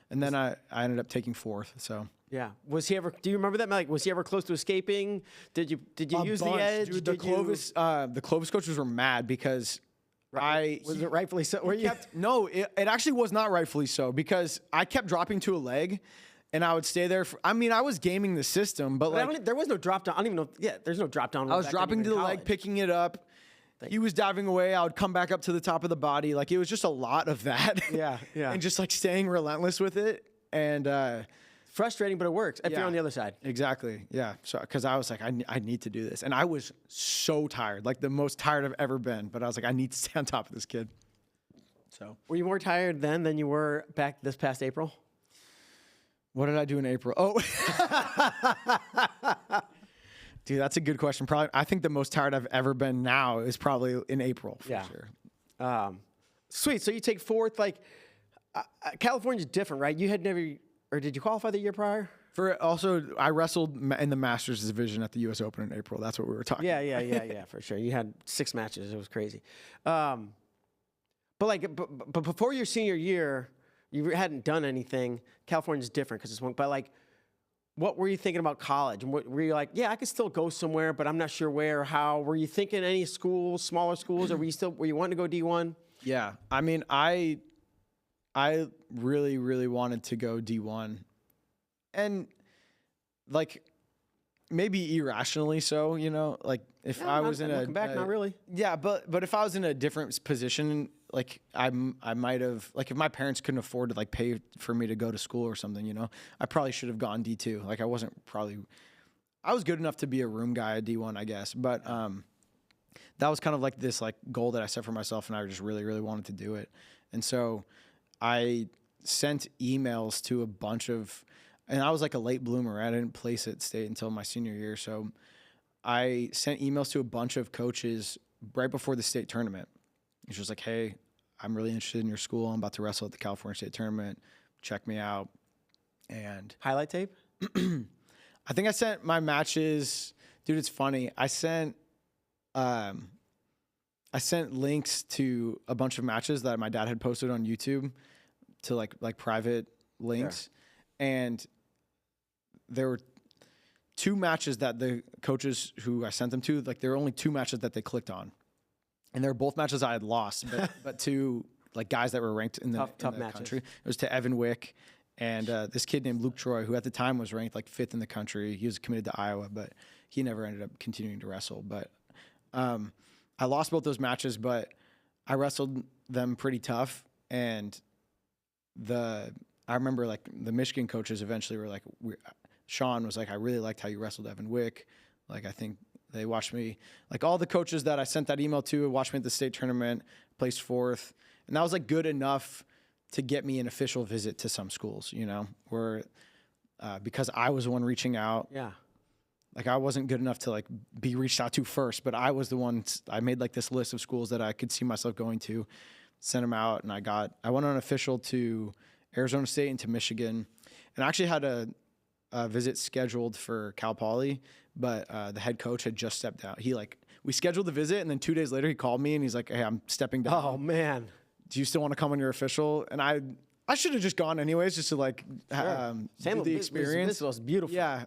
And then I ended up taking fourth. So yeah. Was he ever? Do you remember that? Like, was he ever close to escaping? Did you use the edge? Dude, the Clovis coaches were mad because was it rightfully so? No, it actually was not rightfully so, because I kept dropping to a leg. And I would stay there. I was gaming the system, but like there was no drop down. I don't even know. Yeah, there's no drop down. I was dropping to the leg, picking it up. He was diving away. I would come back up to the top of the body. Like, it was just a lot of that. Yeah. And just like staying relentless with it. And frustrating, but it works if you're on the other side. Exactly. Yeah. So because I was like, I need to do this, and I was so tired, like the most tired I've ever been. But I was like, I need to stay on top of this kid. So were you more tired then than you were back this past April? What did I do in April? Oh, dude, that's a good question. Probably, I think the most tired I've ever been now is probably in April, for sure. Sweet. So you take fourth. Like, California's different, right? You had never, or did you qualify the year prior? I wrestled in the Masters division at the U.S. Open in April. That's what we were talking about. Yeah, for sure. You had 6 matches. It was crazy. But before your senior year, you hadn't done anything. California's different because it's one. But like, what were you thinking about college? And were you like, yeah, I could still go somewhere, but I'm not sure where or how? Were you thinking any schools, smaller schools, or were you wanting to go D1? Yeah, I mean, I really, really wanted to go D1, and like maybe irrationally so, you know, like if I was in looking back, not really. Yeah, but if I was in a different position, like I might have, like if my parents couldn't afford to like pay for me to go to school or something, you know, I probably should have gone D2. Like I was good enough to be a room guy at D1, I guess. But that was kind of like this like goal that I set for myself, and I just really, really wanted to do it. And so I sent emails to a bunch of, and I was like a late bloomer. I didn't place at state until my senior year. So I sent emails to a bunch of coaches right before the state tournament. It's just like, hey, I'm really interested in your school. I'm about to wrestle at the California State Tournament. Check me out. And highlight tape? I think I sent my matches. Dude, it's funny. I sent links to a bunch of matches that my dad had posted on YouTube to like private links. Yeah. And there were 2 matches that the coaches who I sent them to, like there were only 2 matches that they clicked on. And they were both matches I had lost, but to like guys that were ranked in the country. It was to Evan Wick and this kid named Luke Troy, who at the time was ranked like 5th in the country. He was committed to Iowa, but he never ended up continuing to wrestle. But I lost both those matches, but I wrestled them pretty tough. And I remember like the Michigan coaches eventually were like, Sean was like, I really liked how you wrestled Evan Wick. Like, I think they watched me, like all the coaches that I sent that email to watched me at the state tournament, placed 4th. And that was like good enough to get me an official visit to some schools, you know, where, because I was the one reaching out. Yeah. Like I wasn't good enough to like be reached out to first, but I was the one, I made like this list of schools that I could see myself going to, sent them out. And I went on an official to Arizona State and to Michigan, and I actually had a visit scheduled for Cal Poly, but the head coach had just stepped out. We scheduled the visit, and then 2 days later he called me and he's like, hey, I'm stepping down. Oh man. Do you still want to come on your official? And I should have just gone anyways, just to like do the experience. It was beautiful. Yeah.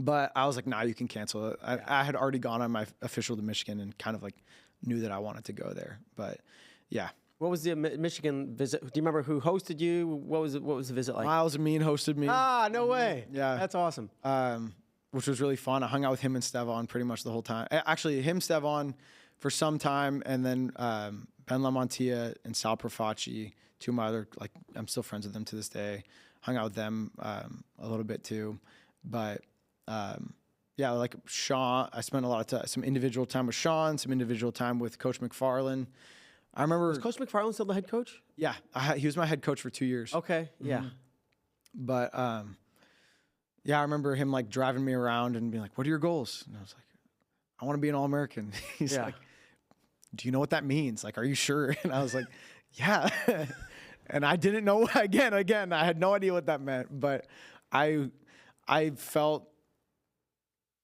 But I was like, nah, you can cancel it. I had already gone on my official to Michigan and kind of like knew that I wanted to go there. But yeah. What was the Michigan visit? Do you remember who hosted you? What was the visit like? Miles and Mean hosted me. Ah, no way. Yeah. That's awesome. Which was really fun. I hung out with him and Stevon pretty much the whole time. Actually, him, Stevon, for some time, and then Ben LaMontia and Sal Profaci, two of my other, like, I'm still friends with them to this day. Hung out with them a little bit too. But, yeah, like Sean, I spent a lot of time, some individual time with Sean, some individual time with Coach McFarland. I remember. Was Coach McFarland still the head coach? Yeah, he was my head coach for 2 years. Okay, yeah. But, yeah, I remember him like driving me around and being like, "What are your goals?" And I was like, "I want to be an All-American." He's like, "Do you know what that means? Like, are you sure?" And I was like, "Yeah." And I didn't know. Again, I had no idea what that meant. But I felt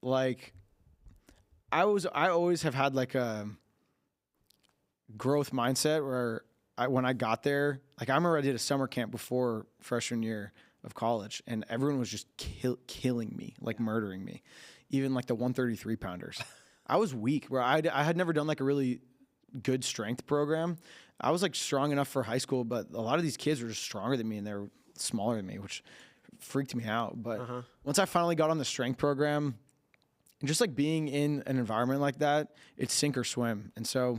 like I always have had like a growth mindset where when I got there, like I remember I did a summer camp before freshman year of college, and everyone was just killing me, like murdering me. Even like the 133 pounders. I was weak, where I had never done like a really good strength program. I was like strong enough for high school, but a lot of these kids were just stronger than me and they were smaller than me, which freaked me out. But once I finally got on the strength program, and just like being in an environment like that, it's sink or swim. And so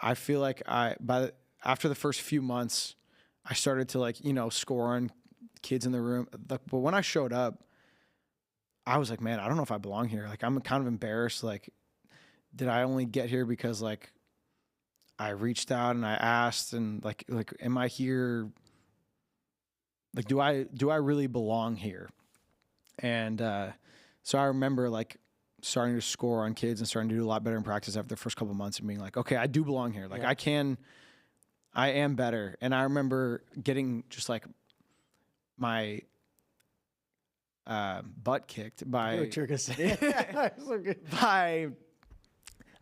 I feel like after the first few months, I started to like, score on kids in the room. But when I showed up, I was like, man, I don't know if I belong here. Like, I'm kind of embarrassed. Like, did I only get here because like I reached out and I asked and like, am I here? Like, do I really belong here? And so I remember like starting to score on kids and starting to do a lot better in practice after the first couple of months and being like, okay, I do belong here. Like, I am better. And I remember getting just like my butt kicked by by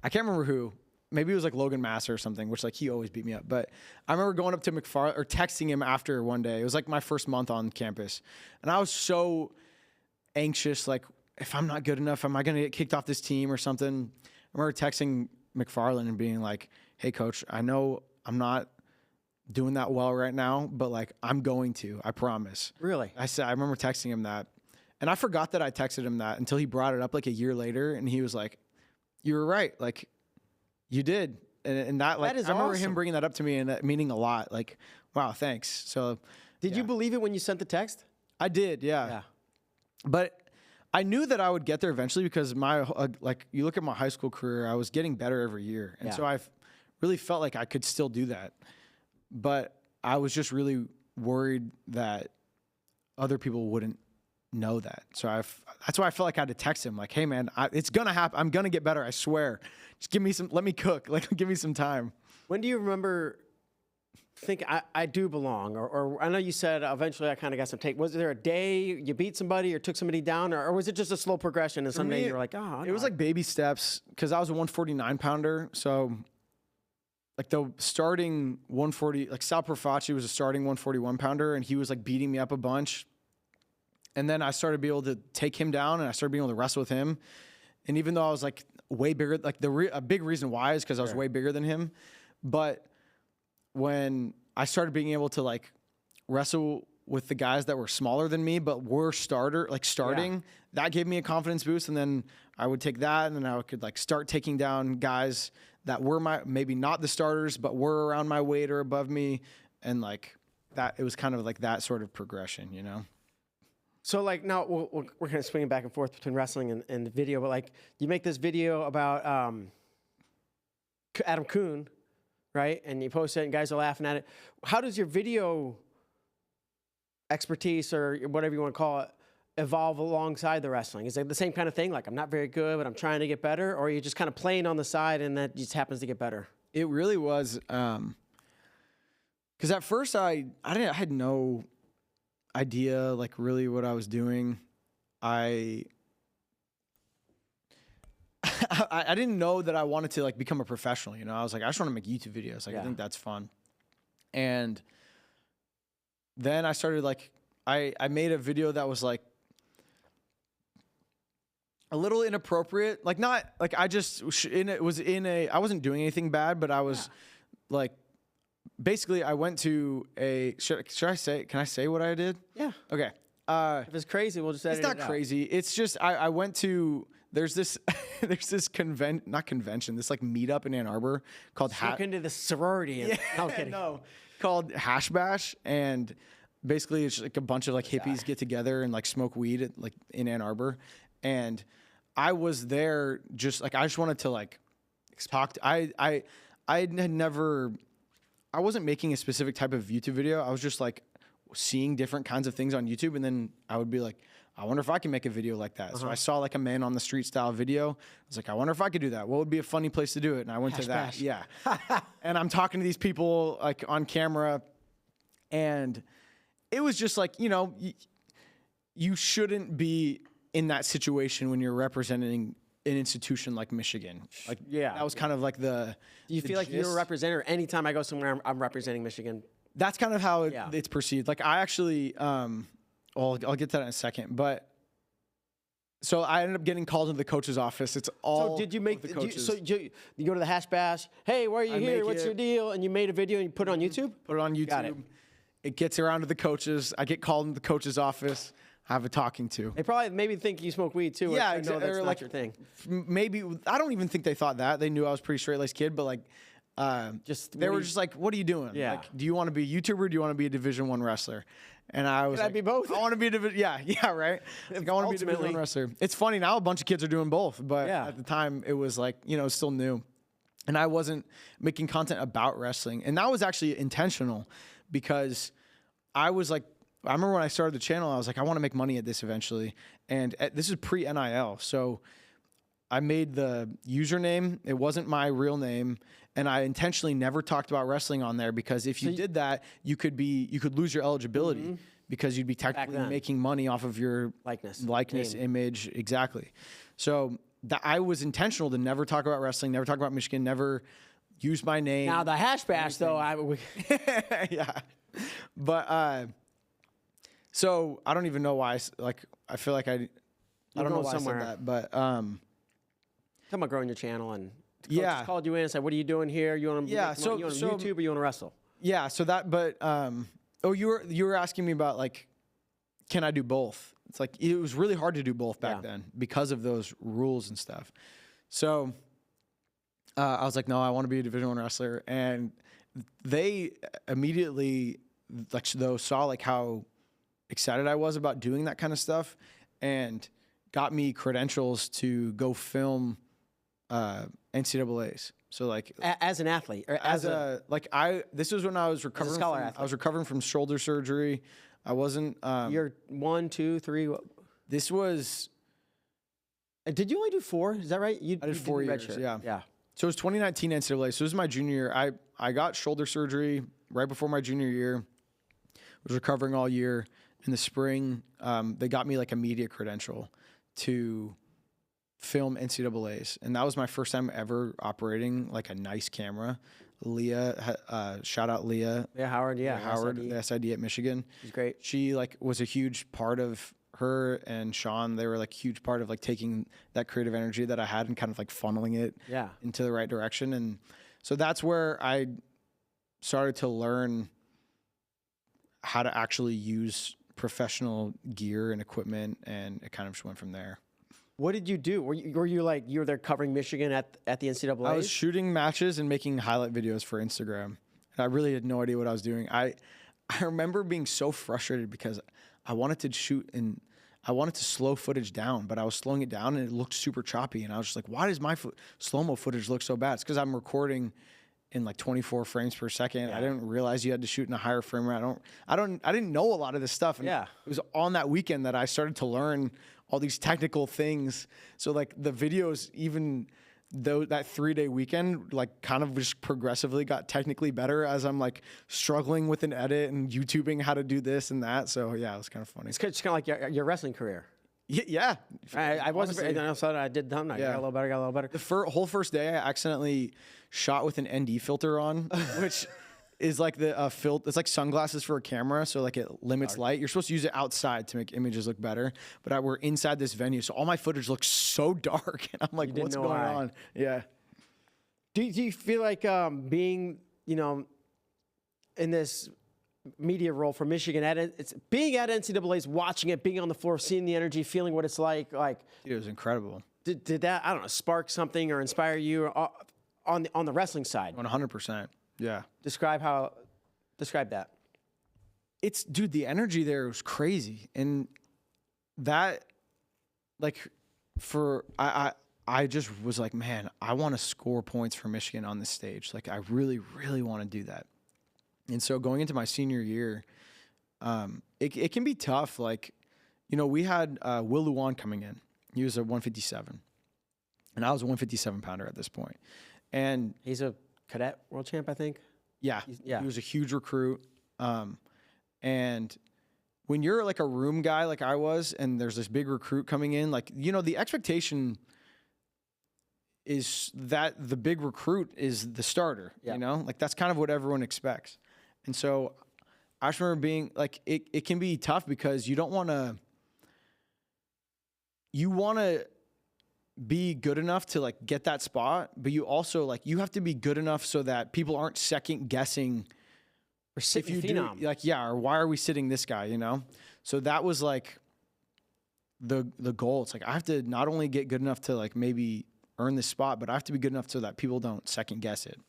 I can't remember who. Maybe it was like Logan Masser or something, which like he always beat me up. But I remember going up to McFarland or texting him after one day. It was like my first month on campus, and I was so anxious. Like, if I'm not good enough, am I going to get kicked off this team or something? I remember texting McFarland and being like, "Hey, coach, I know I'm not doing that well right now, but like I'm going to, I promise." Really? I remember texting him that, and I forgot that I texted him that until he brought it up like a year later, and he was like, "You were right, like you did," and that like that is I remember awesome. him bringing that up to me and that meaning a lot. Like, wow, thanks. So, did you believe it when you sent the text? I did, yeah. But I knew that I would get there eventually because my like you look at my high school career, I was getting better every year, and so I really felt like I could still do that. But I was just really worried that other people wouldn't know that. So that's why I felt like I had to text him like, "Hey man, it's going to happen. I'm going to get better. I swear. Just let me cook. Like, give me some time." When do you remember thinking, I do belong? Or I know you said eventually I kind of got some take. Was there a day you beat somebody or took somebody down? Or was it just a slow progression and someday you were like, oh, it was like baby steps because I was a 149 pounder. So like the starting 140, like Sal Profaci was a starting 141 pounder and he was like beating me up a bunch. And then I started to be able to take him down and I started being able to wrestle with him. And even though I was like way bigger, like a big reason why is because I was way bigger than him. But when I started being able to like wrestle with the guys that were smaller than me, but were starting, that gave me a confidence boost. And then I would take that and then I could like start taking down guys that were maybe not the starters, but were around my weight or above me. And like that, it was kind of like that sort of progression, you know? So like now we're kind of swinging back and forth between wrestling and the video, but like you make this video about Adam Kuhn, right? And you post it and guys are laughing at it. How does your video expertise or whatever you want to call it evolve alongside the wrestling? Is it the same kind of thing? Like, I'm not very good, but I'm trying to get better? Or are you just kind of playing on the side and that just happens to get better? It really was. Because at first I had no idea like really what I was doing. I didn't know that I wanted to like become a professional, you know. I was like, I just want to make YouTube videos. Like, I think that's fun. And then I started like, I made a video that was like a little inappropriate. Like not like I wasn't doing anything bad, but I was like basically I went to a, should I say, can I say what I did? Yeah. Okay. If it's crazy, we'll just edit it out. It's not crazy. It's just, I went to, there's this, not convention, this like meetup in Ann Arbor called Look into the sorority. And, no, I'm kidding. No, called Hash Bash. And basically it's like a bunch of like hippies get together and like smoke weed like in Ann Arbor. And I was there just like, I just wanted to like talk to, I had never, I wasn't making a specific type of YouTube video. I was just like seeing different kinds of things on YouTube. And then I would be like, I wonder if I can make a video like that. So I saw like a man on the street style video. I was like, I wonder if I could do that. What would be a funny place to do it? And I went to that. Yeah. And I'm talking to these people like on camera. And it was just like, you know, you shouldn't be in that situation when you're representing an institution like Michigan. Like, that was kind of like the. Do you feel like you're a representative? Anytime I go somewhere, I'm representing Michigan. That's kind of how it's perceived. Like I actually, well, I'll get to that in a second, but so I ended up getting called into the coach's office. It's all. So did you make the coaches? You go to the Hash Bash. Hey, why are you here? What's your deal? And you made a video and you put it on YouTube. Put it on YouTube. Got it. It gets around to the coaches. I get called into the coach's office. I have a talking to. They probably maybe think you smoke weed too. Yeah, exactly. That's like, not your thing. Maybe I don't even think they thought that. They knew I was a pretty straight-laced kid, but like. They were just like, "What are you doing? Yeah. Like, do you want to be a YouTuber? Or do you want to be a Division I wrestler?" And I was like, be both. I want to be a Division. Yeah, right. Like, I want to be a Division I wrestler. It's funny now. A bunch of kids are doing both, but at the time it was like it's still new, and I wasn't making content about wrestling, and that was actually intentional because I was like, I remember when I started the channel, I was like, I want to make money at this eventually, and this is pre-NIL, so I made the username. It wasn't my real name. And I intentionally never talked about wrestling on there because if you did that, you could lose your eligibility because you'd be technically making money off of your likeness, image, exactly. So I was intentional to never talk about wrestling, never talk about Michigan, never use my name. Now the Hash Bash though, yeah, but so I don't even know why. I feel like I don't know why somewhere. I said that, but talking about growing your channel and. The coach just called you in and said, "What are you doing here? You want to YouTube or you want to wrestle?" Yeah, so that, but you were asking me about like, can I do both? It's like it was really hard to do both back then because of those rules and stuff. So I was like, no, I want to be a Division I wrestler, and they immediately saw like how excited I was about doing that kind of stuff, and got me credentials to go film. NCAAs. So like as an athlete or this was when I was recovering. I was recovering from shoulder surgery. I wasn't. You're 1, 2, 3. This was. Did you only do 4? Is that right? I did 4 years. Yeah. So it was 2019 NCAA. So this is my junior year. I got shoulder surgery right before my junior year. Was recovering all year. In the spring, they got me like a media credential to film NCAAs, and that was my first time ever operating like a nice camera. Leah, shout out Leah. Yeah, Howard. Yeah, Howard, the SID at Michigan. She's great. She like was a huge part of her and Sean. They were like huge part of like taking that creative energy that I had and kind of like funneling it into the right direction. And so that's where I started to learn how to actually use professional gear and equipment, and it kind of just went from there. What did you do? Were you were there covering Michigan at the NCAA? I was shooting matches and making highlight videos for Instagram. And I really had no idea what I was doing. I remember being so frustrated because I wanted to shoot and I wanted to slow footage down, but I was slowing it down and it looked super choppy. And I was just like, why does my slow-mo footage look so bad? It's because I'm recording in like 24 frames per second. I didn't realize you had to shoot in a higher frame rate. I didn't know a lot of this stuff. And it was on that weekend that I started to learn all these technical things. So like the videos, even though that 3-day weekend, like kind of just progressively got technically better as I'm like struggling with an edit and YouTubing how to do this and that. So yeah, it was kind of funny. It's kind of like your wrestling career. Yeah. I wasn't, and all of a sudden I did done. I got a little better, The whole first day I accidentally shot with an ND filter on, which is like the filter. It's like sunglasses for a camera, so like it limits light. You're supposed to use it outside to make images look better, but we're inside this venue, so all my footage looks so dark, and I'm like, what's going on? Yeah. Do you feel like being, in this media role for Michigan, it's being at NCAA's, watching it, being on the floor, seeing the energy, feeling what it's like. It was incredible. Did that, I don't know, spark something or inspire you on the wrestling side? 100%. Yeah. Describe that. Dude, the energy there was crazy. And that, like, I just was like, man, I want to score points for Michigan on this stage. Like, I really, really want to do that. And so going into my senior year, it can be tough. Like, we had Will Luan coming in. He was a 157. And I was a 157 pounder at this point. And he's a cadet world champ, I think. Yeah. He was a huge recruit. And when you're like a room guy like I was, and there's this big recruit coming in, like, the expectation is that the big recruit is the starter, like that's kind of what everyone expects. And so I just remember being like, it can be tough because you want to be good enough to like get that spot, but you also like, you have to be good enough so that people aren't second guessing if you do, like, or why are we sitting this guy, So that was like the goal. It's like, I have to not only get good enough to like maybe earn this spot, but I have to be good enough so that people don't second guess it.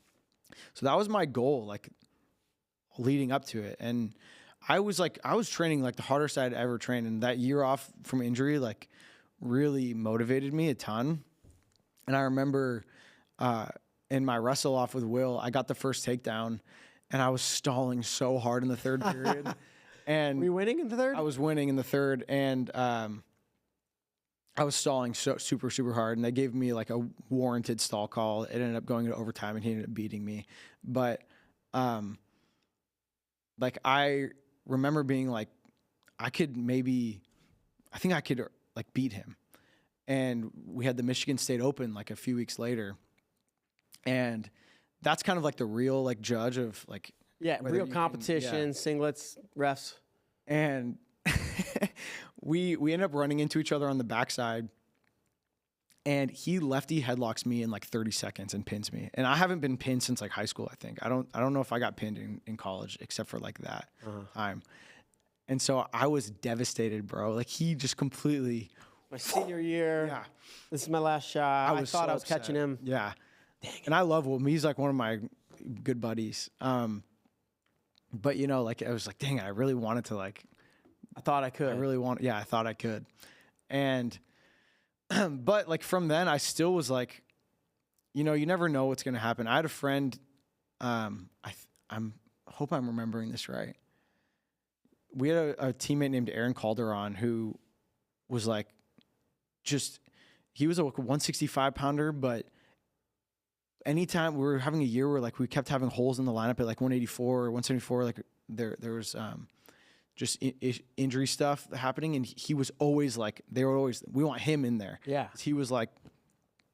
So that was my goal, like leading up to it. And I was training like the hardest I'd ever trained. And that year off from injury, like really motivated me a ton. And I remember in my wrestle off with Will, I got the first takedown and I was stalling so hard in the third period. And were you winning in the third? I was winning in the third. And I was stalling so super, super hard. And they gave me like a warranted stall call. It ended up going into overtime and he ended up beating me. But like I remember being like, I think I could like beat him. And we had the Michigan State Open like a few weeks later. And that's kind of like the real like judge of like. Yeah, real competition, singlets, refs. And we ended up running into each other on the backside. And he lefty headlocks me in like 30 seconds and pins me. And I haven't been pinned since like high school, I think. I don't know if I got pinned in college except for like that time. And so I was devastated, bro. Like he just completely. My senior year. Yeah. This is my last shot. I thought I was catching him. Yeah. Dang it. And I love Will. He's like one of my good buddies. But like I was like, dang it, I really wanted to like. I thought I could. I thought I could. And. But like from then, I still was like, you never know what's going to happen. I had a friend, hope I'm remembering this right. We had a teammate named Aaron Calderon who was like, he was a 165 pounder, but anytime we were having a year where like we kept having holes in the lineup at like 184 or 174, like there was, just injury stuff happening. And he was always like, we want him in there. Yeah. He was like,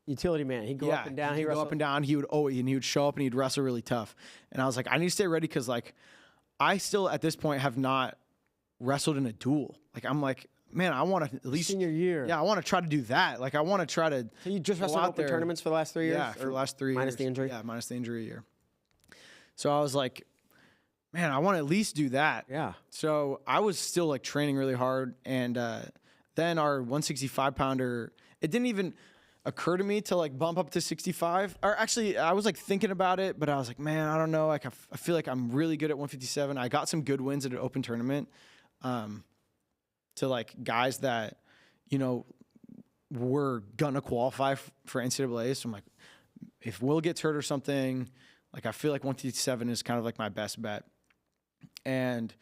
utility man. He'd go up and down. He'd go up and down. He would show up and he'd wrestle really tough. And I was like, I need to stay ready. Cause like, I still at this point have not wrestled in a duel. Like, I'm like, man, I want to at least senior year. Yeah. I want to try to do that. Like, I want to try to. So you just wrestled open tournaments for the last 3 years? Yeah. For the last 3 years. Minus the injury? Yeah. Minus the injury year. So I was like, man, I want to at least do that. Yeah. So I was still like training really hard. And then our 165 pounder, it didn't even occur to me to like bump up to 65. Or actually, I was like thinking about it, but I was like, man, I don't know. Like, I feel like I'm really good at 157. I got some good wins at an open tournament to like guys that, were going to qualify for NCAA. So I'm like, if Will gets hurt or something, like I feel like 157 is kind of like my best bet. And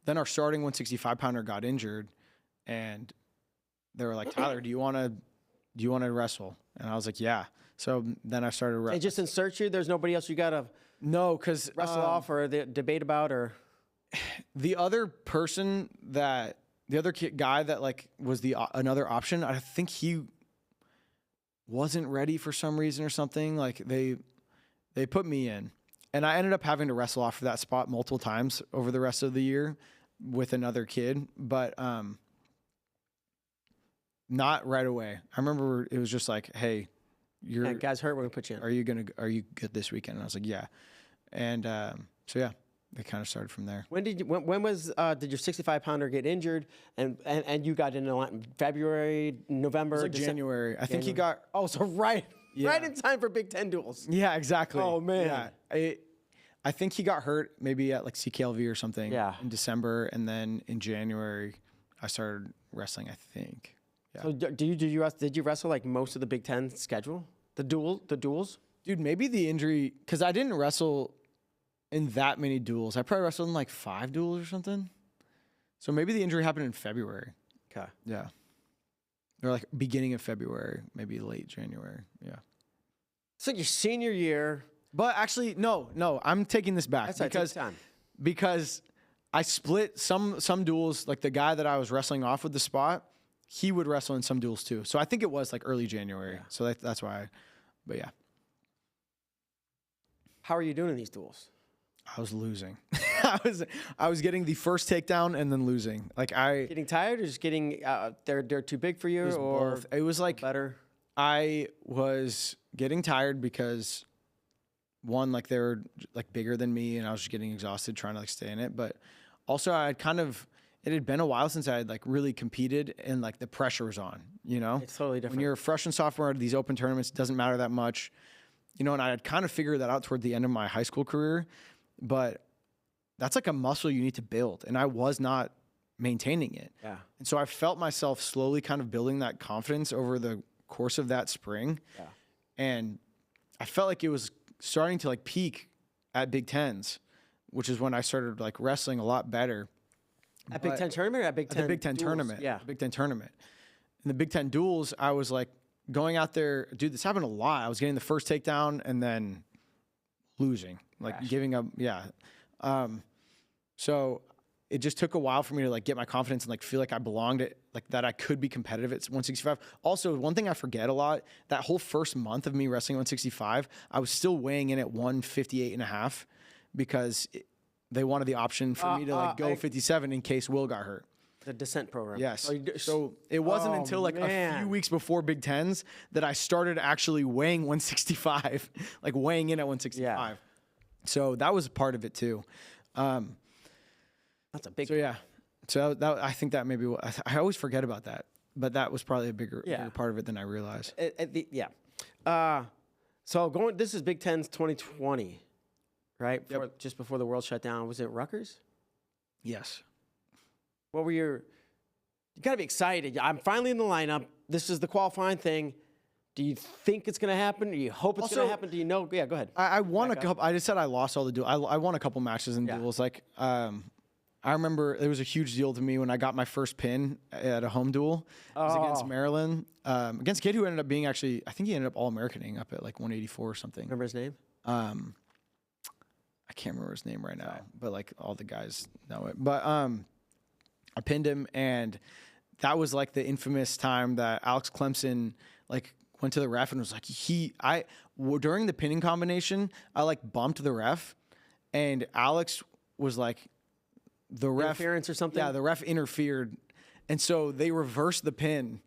then our starting 165 pounder got injured and they were like, Tyler, do you want to wrestle? And I was like, yeah. So then I started wrestling. They just insert you? There's nobody else you got to wrestle off or debate about or? The other guy that like was another option, I think he wasn't ready for some reason or something. Like they put me in. And I ended up having to wrestle off for that spot multiple times over the rest of the year with another kid, but not right away. I remember it was just like, hey, guy's hurt, we're going to put you in. Are you good this weekend? And I was like, yeah. And so, yeah. they kind of started from there. When did your 65-pounder get injured and you got into the line? February, November, It was like January. I think he got. Oh, so right in time for Big Ten duels. Yeah, exactly. Oh man. Yeah. I think he got hurt maybe at like CKLV or something. Yeah. In December, and then in January, I started wrestling. I think. Yeah. So did you wrestle like most of the Big Ten schedule? The duels? Dude, maybe the injury, because I didn't wrestle in that many duels. I probably wrestled in like 5 duels or something. So maybe the injury happened in February. Okay. Yeah. Or like beginning of February, maybe late January. Yeah. So your senior year. But actually, no, I'm taking this back because I split some duels. Like the guy that I was wrestling off with the spot, he would wrestle in some duels too. So I think it was like early January. Yeah. So that's why. But yeah. How are you doing in these duels? I was losing. I was getting the first takedown and then losing. Like getting tired or just getting they're too big for you, or both. It was like better. I was getting tired because one, like they were like bigger than me, and I was just getting exhausted trying to like stay in it. But also it had been a while since I had like really competed, and like the pressure was on. You know, it's totally different. When you're a freshman, sophomore at these open tournaments, it doesn't matter that much. You know, and I had kind of figured that out toward the end of my high school career, but that's like a muscle you need to build, and I was not maintaining it. Yeah. And so I felt myself slowly kind of building that confidence over the course of that spring. Yeah. And I felt like it was starting to like peak at Big Tens, which is when I started like wrestling a lot better. At Big Ten tournament or at Big Ten? At the Big Ten duels? tournament. Yeah. Big Ten tournament. In the Big Ten duels, I was like going out there, dude, this happened a lot. I was getting the first takedown and then losing, like giving up. Yeah. So it just took a while for me to like get my confidence and like feel like I belonged at like that I could be competitive at 165. Also, one thing I forget a lot, that whole first month of me wrestling 165, I was still weighing in at 158.5 because they wanted the option for me to like go 57 in case Will got hurt. The descent program. Yes. So it wasn't until like a few weeks before Big Tens that I started actually weighing 165, like weighing in at 165. Yeah. So that was part of it too. That's a big. So yeah. So that I think that maybe I always forget about that, but that was probably a bigger part of it than I realized. So this is Big Ten's 2020, right? Yep. Just before the world shut down. Was it Rutgers? Yes. What were you got to be excited. I'm finally in the lineup. This is the qualifying thing. Do you think it's going to happen? Do you hope it's going to happen? Do you know? Yeah, go ahead. I won a couple. I just said I lost all the duels. I won a couple matches in duels. Like, I remember it was a huge deal to me when I got my first pin at a home duel. It was against Maryland, against a kid who ended up being actually, I think he ended up All-Americaning up at like 184 or something. Remember his name? I can't remember his name right now, but like all the guys know it. But I pinned him, and that was like the infamous time that Alex Clemson like went to the ref and was like, during the pinning combination, I like bumped the ref, and Alex was like, the ref interference or something. Yeah, the ref interfered, and so they reversed the pin,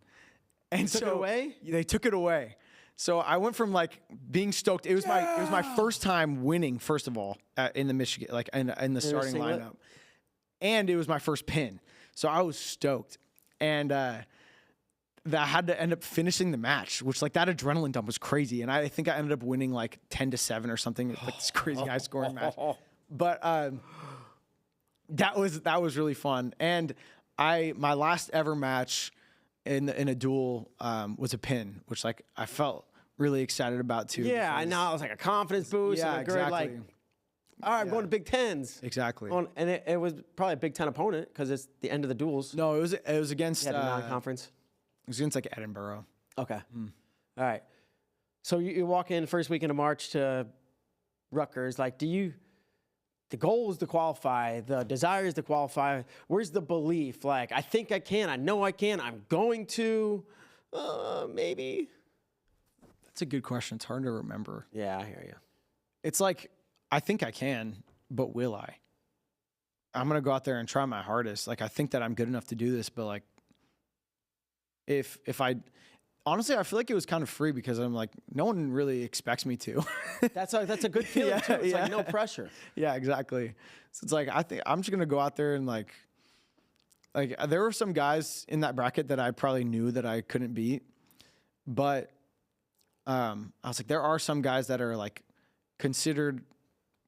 and took it away. They took it away. So I went from like being stoked. It was my first time winning. First of all, in the Michigan, like in the starting lineup, and it was my first pin. So I was stoked, and that I had to end up finishing the match, which like that adrenaline dump was crazy, and I think I ended up winning like 10-7 or something, like this crazy high scoring match. But that was really fun, and my last ever match in a duel was a pin, which like I felt really excited about too. Yeah, I know. It was like a confidence boost. Yeah, and exactly. Like, all right, I'm going to Big Tens. Exactly. And it was probably a Big Ten opponent because it's the end of the duels. No, it was against a non-conference. It was against like Edinburgh. Okay. All right. So you walk in first weekend of March to Rutgers. Like, the goal is to qualify. The desire is to qualify. Where's the belief? Like, I think I can. I know I can. I'm going to. Maybe. That's a good question. It's hard to remember. Yeah, I hear you. It's like, I think I can, but will I? I'm going to go out there and try my hardest. Like, I think that I'm good enough to do this, but like, if I, honestly, I feel like it was kind of free because I'm like, no one really expects me to. That's a good feeling too. It's like no pressure. Yeah, exactly. So it's like I think I'm just gonna go out there and like there were some guys in that bracket that I probably knew that I couldn't beat, but I was like, there are some guys that are like considered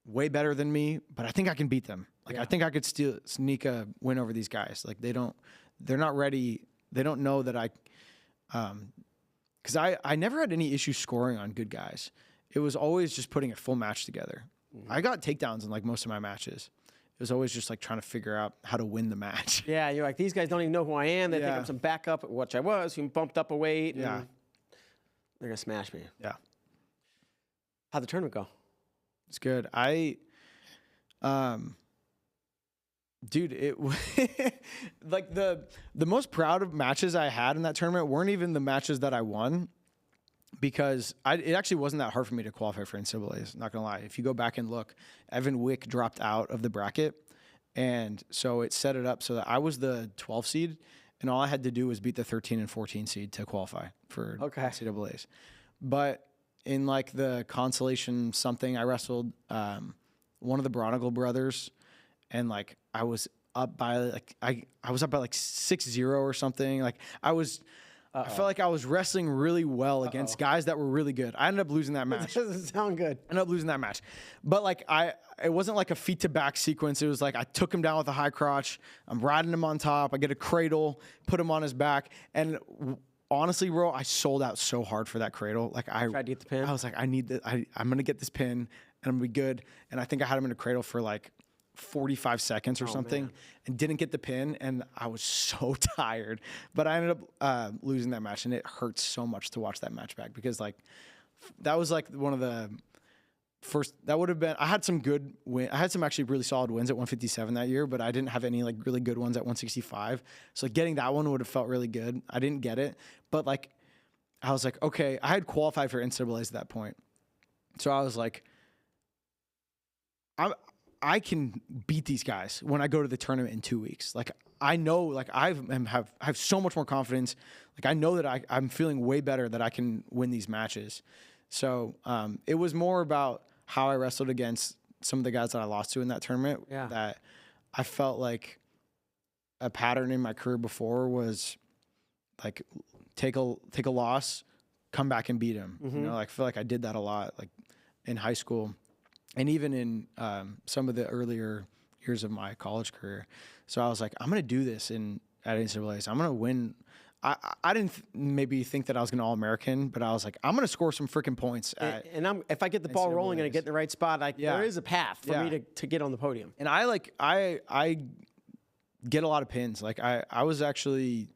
way better than me, but I think I can beat them. Like I think I could sneak a win over these guys. Like they're not ready. They don't know that because I never had any issue scoring on good guys. It was always just putting a full match together. Mm-hmm. I got takedowns in like most of my matches. It was always just like trying to figure out how to win the match. Yeah, you're like, these guys don't even know who I am. They think I'm some backup, which I was, who bumped up a weight. Yeah. They're going to smash me. Yeah. How'd the tournament go? It's good. Dude, it like the most proud of matches I had in that tournament weren't even the matches that I won, because it actually wasn't that hard for me to qualify for NCAAs. Not gonna lie, if you go back and look, Evan Wick dropped out of the bracket, and so it set it up so that I was the 12 seed, and all I had to do was beat the 13 and 14 seed to qualify for NCAAs. But in like the consolation something, I wrestled one of the Bronigal brothers, and like I was up by like I was up by like 6-0 or something. Like I felt like I was wrestling really well against guys that were really good. I ended up losing that match. That doesn't sound good. I ended up losing that match. But like it wasn't like a feet to back sequence. It was like I took him down with a high crotch. I'm riding him on top. I get a cradle, put him on his back, and honestly, bro, I sold out so hard for that cradle. Like I tried to get the pin. I was like, I'm gonna get this pin and I'm gonna be good. And I think I had him in a cradle for like 45 seconds or something, and didn't get the pin, and I was so tired. But I ended up losing that match, and it hurts so much to watch that match back, because like that was like one of the first. That would have been. I had some good win. I had some actually really solid wins at 157 that year, but I didn't have any like really good ones at 165. So like, getting that one would have felt really good. I didn't get it, but like I was like, okay, I had qualified for NCAAs at that point, so I was like, I can beat these guys when I go to the tournament in 2 weeks. Like I know, like I have so much more confidence. Like I know that I'm feeling way better, that I can win these matches. So it was more about how I wrestled against some of the guys that I lost to in that tournament. Yeah. That I felt like a pattern in my career before was like take a loss, come back and beat him. Mm-hmm. You know, like I feel like I did that a lot, like in high school. And even in some of the earlier years of my college career. So I was like, I'm going to do this at NCAAs. I'm going to win. I didn't maybe think that I was going to All-American, but I was like, I'm going to score some freaking points. If I get the ball rolling and I get in the right spot, there is a path for me to get on the podium. And I get a lot of pins. Like I was actually...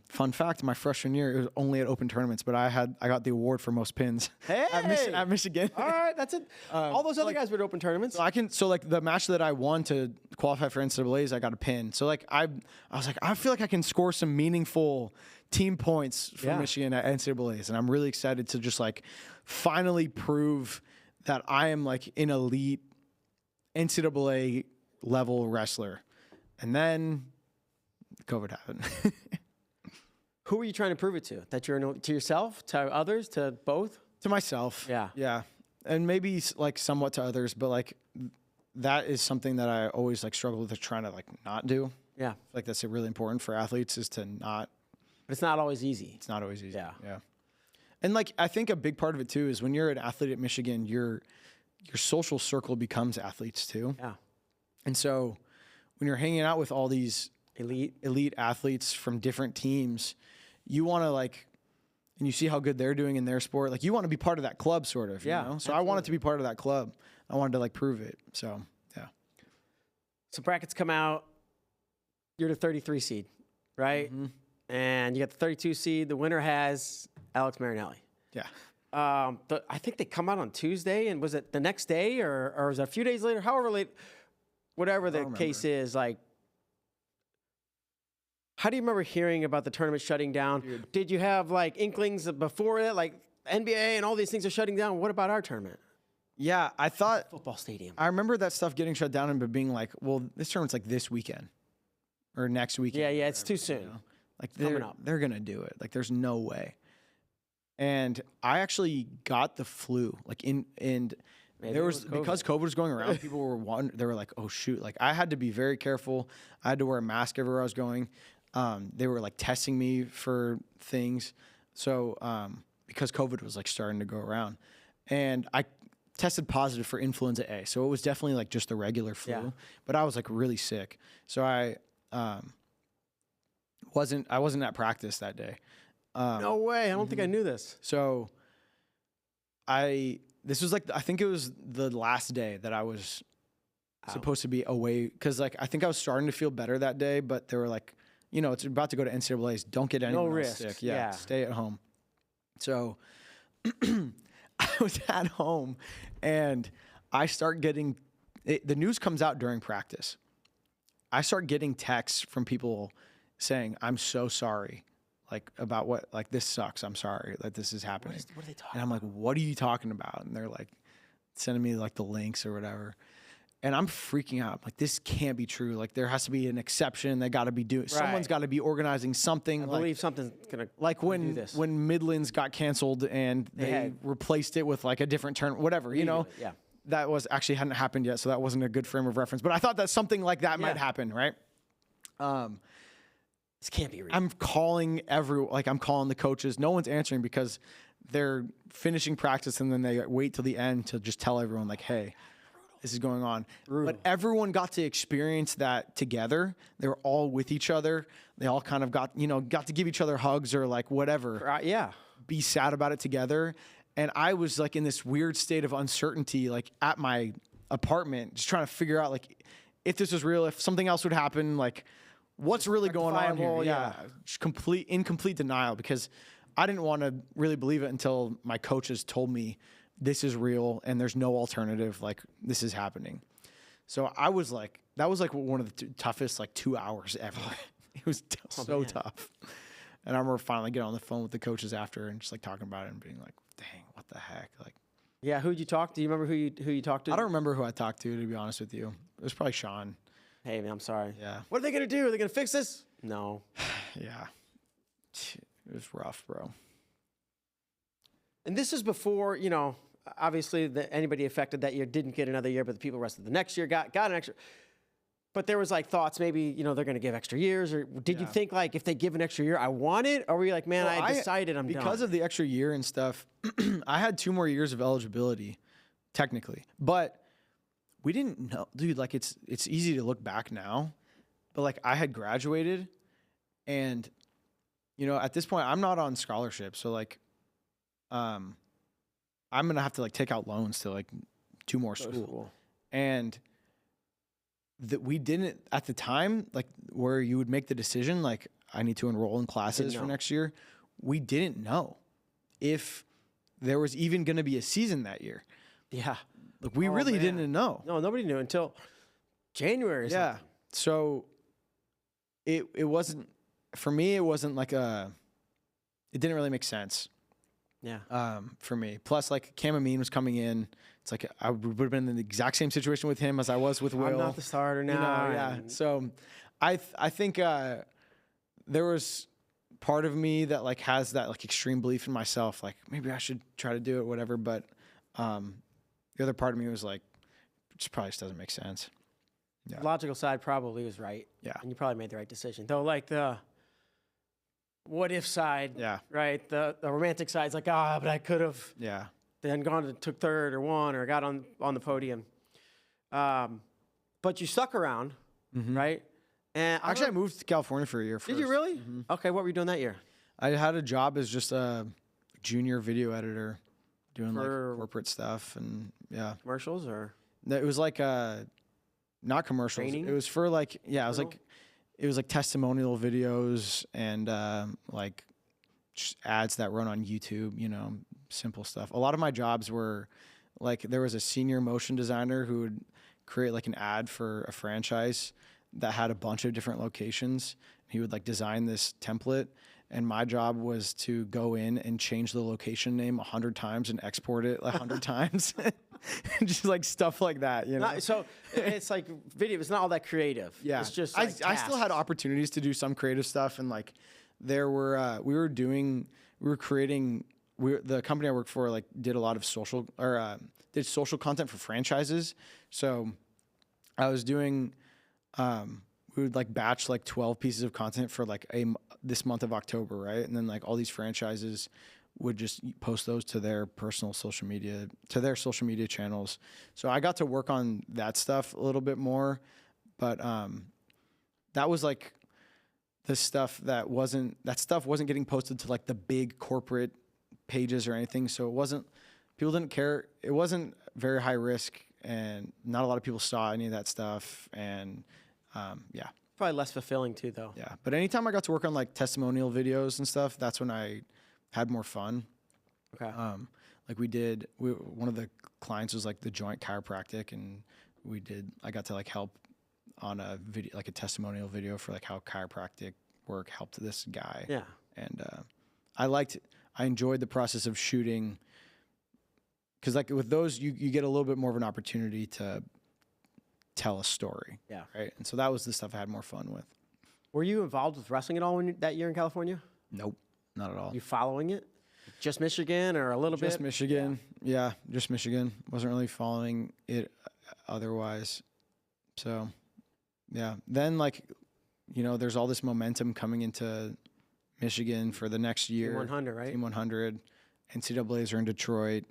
fun fact, my freshman year, it was only at open tournaments, but I got the award for most pins at Michigan. All right, that's it. All those other guys were at open tournaments. So like the match that I won to qualify for NCAAs, I got a pin. So like I was like, I feel like I can score some meaningful team points for Michigan at NCAAs, and I'm really excited to just like finally prove that I am like an elite NCAA level wrestler. And then COVID happened. Who were you trying to prove it to? That you're to yourself, to others, to both? To myself. Yeah. Yeah. And maybe like somewhat to others, but like that is something that I always like struggle with trying to like not do. Yeah. Like that's really important for athletes, is to not. But it's not always easy. It's not always easy. Yeah. Yeah. And like I think a big part of it too is when you're an athlete at Michigan, your social circle becomes athletes too. Yeah. And so when you're hanging out with all these elite athletes from different teams, you want to like, and you see how good they're doing in their sport. Like you want to be part of that club, sort of. You know? So absolutely. I wanted to be part of that club. I wanted to like prove it. So yeah. So brackets come out. You're the 33 seed, right? Mm-hmm. And you got the 32 seed. The winner has Alex Marinelli. Yeah. I think they come out on Tuesday, and was it the next day or was it a few days later? However late, whatever the case is, like. How do you remember hearing about the tournament shutting down? Dude. Did you have like inklings before it, like NBA and all these things are shutting down? What about our tournament? Yeah, I thought football stadium. I remember that stuff getting shut down and being like, well, this tournament's like this weekend or next weekend. Yeah, it's too soon. You know? Like they're going to do it. Like there's no way. And I actually got the flu. Like because COVID was going around, people were they were like, oh shoot. Like I had to be very careful. I had to wear a mask everywhere I was going. They were like testing me for things. So, because COVID was like starting to go around, and I tested positive for influenza A. So it was definitely like just the regular flu, but I was like really sick. So I wasn't at practice that day. No way. I don't think I knew this. So this was like, I think it was the last day that I was supposed to be away. Cause like, I think I was starting to feel better that day, but they were like, you know, it's about to go to NCAA's. Don't get anyone else sick. Yeah. Stay at home. So I was at home and I start getting, the news comes out during practice. I start getting texts from people saying, I'm so sorry. Like about what, like this sucks. I'm sorry that this is happening. What are they talking And I'm like, what are you talking about? And they're like sending me like the links or whatever. And I'm freaking out. Like, this can't be true. Like, there has to be an exception. They got to be doing, someone's got to be organizing something. I believe something's going to like do this. When Midlands got canceled and they replaced it with like a different turn, whatever, you know, that was actually hadn't happened yet. So that wasn't a good frame of reference, but I thought that something like that might happen. Right. This can't be real. I'm calling I'm calling the coaches. No one's answering because they're finishing practice and then they wait till the end to just tell everyone like, hey, this is going on. But everyone got to experience that together. They were all with each other. They all kind of got to give each other hugs or like whatever. Be sad about it together. And I was like in this weird state of uncertainty, like at my apartment, just trying to figure out like if this was real, if something else would happen, like what's really going on here. Just incomplete denial because I didn't want to really believe it until my coaches told me this is real and there's no alternative. Like this is happening. So I was like, that was like one of the toughest like 2 hours ever. It was so tough. And I remember finally getting on the phone with the coaches after and just like talking about it and being like, dang, what the heck? Like, yeah. Who'd you talk to? Do you remember who you talked to? I don't remember who I talked to be honest with you. It was probably Sean. Hey man, I'm sorry. Yeah. What are they going to do? Are they going to fix this? No. Yeah. It was rough, bro. And this is before, obviously anybody affected that year didn't get another year, but the people rest of the next year got an extra. But there was like thoughts maybe, they're going to give extra years. Or did you think like if they give an extra year, I want it? Or were you like, man, I decided I'm done? Because of the extra year and stuff, I had 2 more years of eligibility, technically. But we didn't know, dude, like it's easy to look back now. But like I had graduated and, at this point I'm not on scholarship. So like, I'm going to have to like take out loans to like 2 more school. And that we didn't at the time, like where you would make the decision, like I need to enroll in classes for next year. We didn't know if there was even going to be a season that year. Yeah. Like we really didn't know. No, nobody knew until January. Yeah. So it wasn't, for me, it wasn't like it didn't really make sense. Yeah. For me. Plus, like Cam Amin was coming in. It's like I would have been in the exact same situation with him as I was with Will. I'm not the starter now. Yeah. So I think there was part of me that like has that like extreme belief in myself. Like maybe I should try to do it, whatever. But the other part of me was like, it just probably doesn't make sense. Yeah. Logical side probably was right. Yeah. And you probably made the right decision. Though like the what if side, right? The romantic side's like, but I could have then gone and took third or won or got on the podium. But you stuck around, right? And actually, I moved to California for a year first. Did you really? Mm-hmm. Okay, what were you doing that year? I had a job as just a junior video editor doing like corporate stuff and commercials or? It was like not commercials. Training? It was for like, it was like testimonial videos and like just ads that run on YouTube, simple stuff. A lot of my jobs were like, there was a senior motion designer who would create like an ad for a franchise that had a bunch of different locations. He would like design this template. And my job was to go in and change the location name 100 times and export it 100 times. just like stuff like that, you know. So it's like video. It's not all that creative. Yeah, it's just. I still had opportunities to do some creative stuff, and like there were the company I worked for like did a lot of did social content for franchises. So I was doing, we would like batch like 12 pieces of content for like this month of October, right? And then like all these franchises would just post those to their personal social media, to their social media channels. So I got to work on that stuff a little bit more, but that was like the stuff that wasn't getting posted to like the big corporate pages or anything. So people didn't care. It wasn't very high risk, and not a lot of people saw any of that stuff. And yeah. Probably less fulfilling too, though. Yeah. But anytime I got to work on like testimonial videos and stuff, that's when I had more fun. Okay. Like one of the clients was like the Joint Chiropractic, and I got to like help on a video, like a testimonial video for like how chiropractic work helped this guy. Yeah. And I enjoyed the process of shooting, because like with those, you get a little bit more of an opportunity to tell a story. Yeah. Right. And so that was the stuff I had more fun with. Were you involved with wrestling at all that year in California? Nope, not at all. You following it? Just Michigan or a little bit? Just Michigan. Yeah, just Michigan. Wasn't really following it otherwise. So, yeah. Then, like, there's all this momentum coming into Michigan for the next year. Team 100, right? Team 100. NCAAs are in Detroit.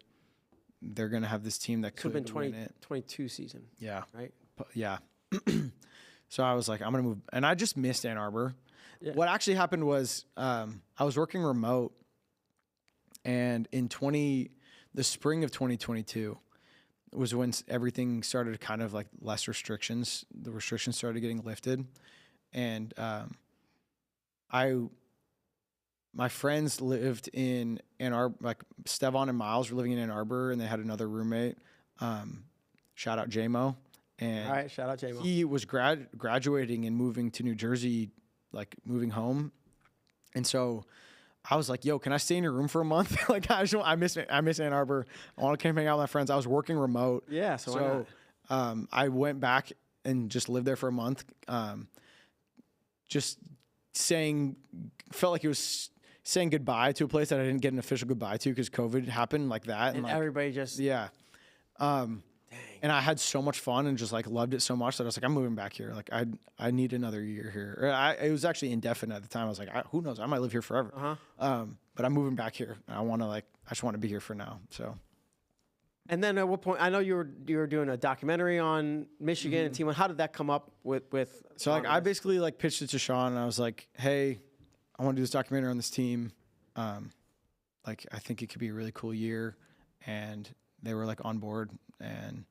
They're going to have this team that could win it. 22 season. Yeah. Right? Yeah. So I was like, I'm going to move. And I just missed Ann Arbor. Yeah. What actually happened was I was working remote, and in the spring of 2022 was when everything started kind of like less restrictions. The restrictions started getting lifted. And my friends lived in Ann Arbor, like Stevan and Miles were living in Ann Arbor, and they had another roommate. Shout out J-Mo. And all right, shout out J-Mo. He was graduating and moving to New Jersey, like moving home. And so I was like, yo, can I stay in your room for a month? Like, I miss Ann Arbor. I want to come hang out with my friends. I was working remote. Yeah, so why not? I went back and just lived there for a month. Just felt like it was saying goodbye to a place that I didn't get an official goodbye to because COVID happened like that. And like, everybody just... Yeah. Dang. And I had so much fun and just like loved it so much that I was like, I'm moving back here. Like I need another year here. It was actually indefinite at the time. I was like, who knows? I might live here forever. Uh-huh. But I'm moving back here. And I just want to be here for now. So. And then at what point? I know you were doing a documentary on Michigan and Team 1. How did that come up with? So like I basically like pitched it to Sean, and I was like, hey, I want to do this documentary on this team. Like I think it could be a really cool year, and they were like on board, and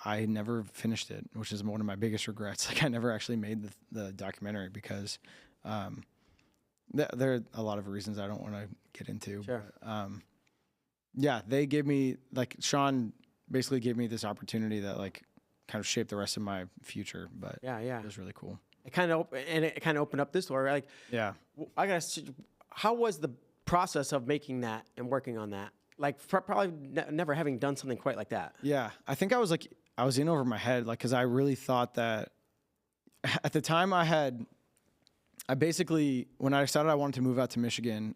I never finished it, which is one of my biggest regrets. Like I never actually made the documentary because there are a lot of reasons I don't want to get into. Sure. But, yeah, they gave me, like, Sean basically gave me this opportunity that, like, kind of shaped the rest of my future. But yeah, it was really cool. It kind of opened up this door. Like, yeah, how was the process of making that and working on that? Like, probably never having done something quite like that. Yeah, I think I was in over my head, like, because I really thought that at the time I basically, when I decided I wanted to move out to Michigan,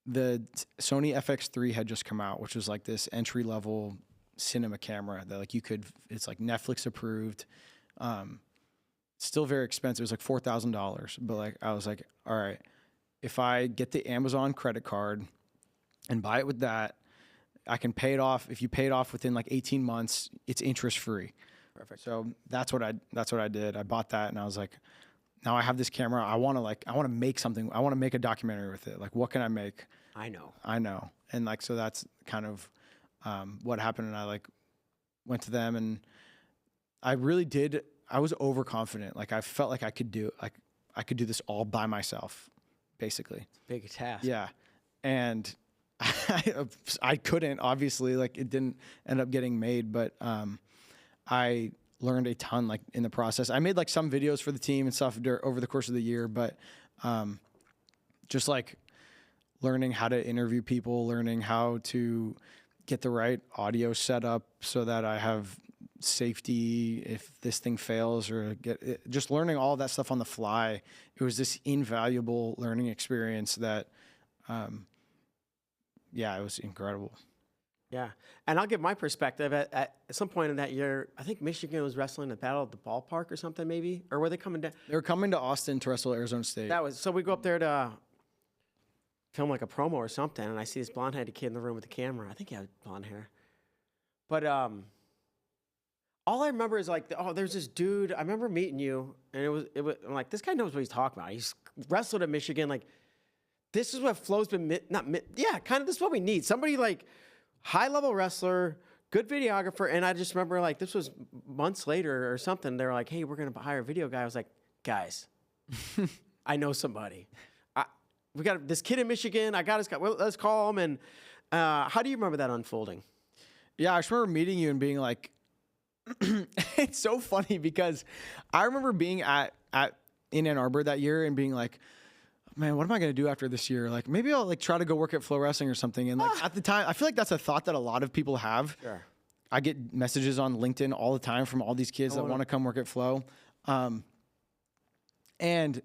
the Sony FX3 had just come out, which was like this entry-level cinema camera that like it's like Netflix approved. Still very expensive. It was like $4,000. But like I was like, all right, if I get the Amazon credit card and buy it with that, I can pay it off. If you pay it off within like 18 months, it's interest free. Perfect. So that's what I did. I bought that, and I was like, now I have this camera. I want to make something. I want to make a documentary with it. Like, what can I make? I know. And like, so that's kind of what happened. And I like went to them, and I really did. I was overconfident. Like I felt like I could do this all by myself, basically. It's a big task. Yeah. And I couldn't, obviously, like it didn't end up getting made, but I learned a ton like in the process. I made like some videos for the team and stuff over the course of the year, but just like learning how to interview people, learning how to get the right audio set up so that I have safety if this thing fails, or just learning all of that stuff on the fly. It was this invaluable learning experience that, it was incredible. Yeah. And I'll give my perspective. At some point in that year, I think Michigan was wrestling a battle at the ballpark or something, maybe, or were they coming down? They were coming to Austin to wrestle Arizona State. So we go up there to film like a promo or something, and I see this blonde-headed kid in the room with the camera. I think he had blonde hair. But all I remember is like, there's this dude. I remember meeting you, and it was I'm like, this guy knows what he's talking about. He's wrestled at Michigan. Like, this is what Flo's been kind of this is what we need. Somebody like high-level wrestler, good videographer. And I just remember like this was months later or something. They were like, hey, we're gonna hire a video guy. I was like, guys, I know somebody. We got this kid in Michigan. I got his guy. Well, let's call him. And how do you remember that unfolding? Yeah, I just remember meeting you and being like, it's so funny because I remember being in Ann Arbor that year and being like, man, what am I going to do after this year? Like, maybe I'll like try to go work at FloWrestling or something. And like at the time, I feel like that's a thought that a lot of people have. Sure. I get messages on LinkedIn all the time from all these kids that want to come work at Flo. And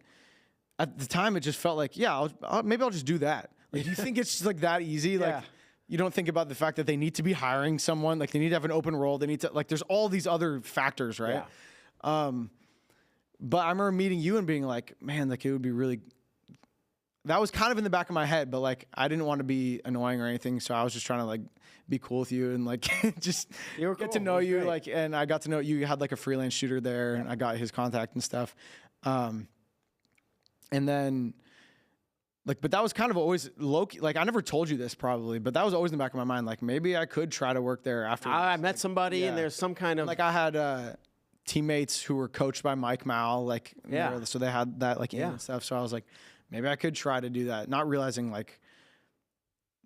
at the time, it just felt like, maybe I'll just do that. Like, you think it's just like that easy? Yeah. Like, you don't think about the fact that they need to be hiring someone. Like, they need to have an open role. They need to, like, there's all these other factors, right? Yeah. But I remember meeting you and being like, man, like, it would be really, that was kind of in the back of my head, but like, I didn't want to be annoying or anything. So I was just trying to like be cool with you and like just get to know you. Like, and I got to know you had like a freelance shooter there, and I got his contact and stuff. And then, like, but that was kind of always low-key. Like, I never told you this probably, but that was always in the back of my mind. Like, maybe I could try to work there after. I met somebody, and there's some kind of like I had teammates who were coached by Mike Mao. Like, so they had that like and stuff. So I was like, maybe I could try to do that, not realizing like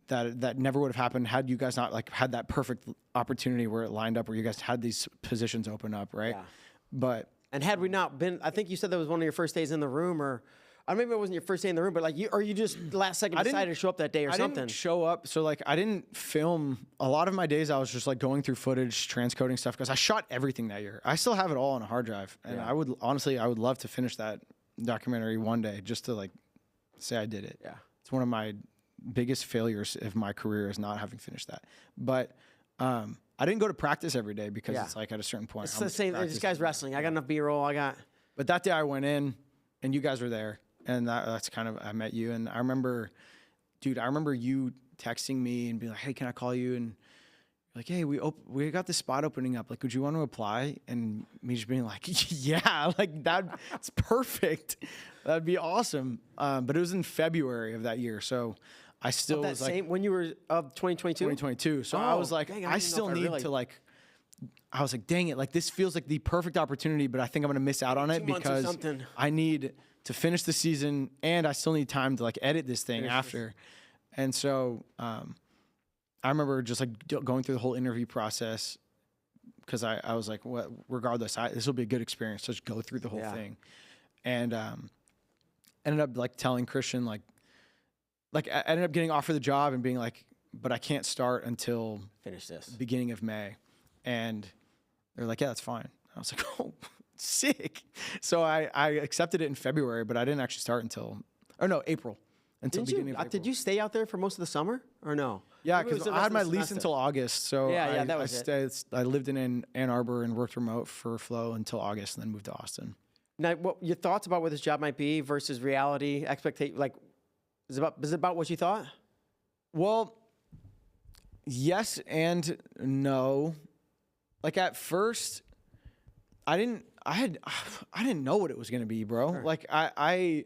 that never would have happened had you guys not like had that perfect opportunity where it lined up, where you guys had these positions open up, right? Yeah. But and had we not been, I think you said that was one of your first days in the room, or I don't know, maybe it wasn't your first day in the room, but like you just last second decided to show up that day or something. I didn't show up, so like I didn't film. A lot of my days I was just like going through footage, transcoding stuff, because I shot everything that year. I still have it all on a hard drive, and I would love to finish that documentary one day, just to like say I did it. Yeah, it's one of my biggest failures of my career is not having finished that. But I didn't go to practice every day because it's like at a certain point. It's the same. This guy's wrestling. I got enough B-roll. But that day I went in, and you guys were there. And that's kind of, I met you, and I remember you texting me and being like, hey, can I call you? And you're like, hey, we got this spot opening up. Like, would you want to apply? And me just being like, yeah, like that's perfect. That'd be awesome. But it was in February of that year. So I still was like, when you were of 2022? 2022. So I was like, dang, I still need to like, I was like, dang it. Like, this feels like the perfect opportunity, but I think I'm going to miss out on it because I need to finish the season, and I still need time to like edit this thing after. And so I remember just like going through the whole interview process, because I was like, well, regardless, this will be a good experience. So just go through the whole thing. And ended up like telling Christian, like I ended up getting offered the job and being like, but I can't start until finish this beginning of May. And they're like, yeah, that's fine. I was like, oh, sick. So I accepted it in February, but I didn't actually start until April. Until beginning of April. Did you stay out there for most of the summer or no? Yeah, because I had my lease until August. So that was it. I lived in Ann Arbor and worked remote for Flo until August, and then moved to Austin. Now, what your thoughts about what this job might be versus reality expectation? Like, is it about what you thought? Well, yes and no. Like, at first, I didn't know what it was going to be, bro. Sure. Like, I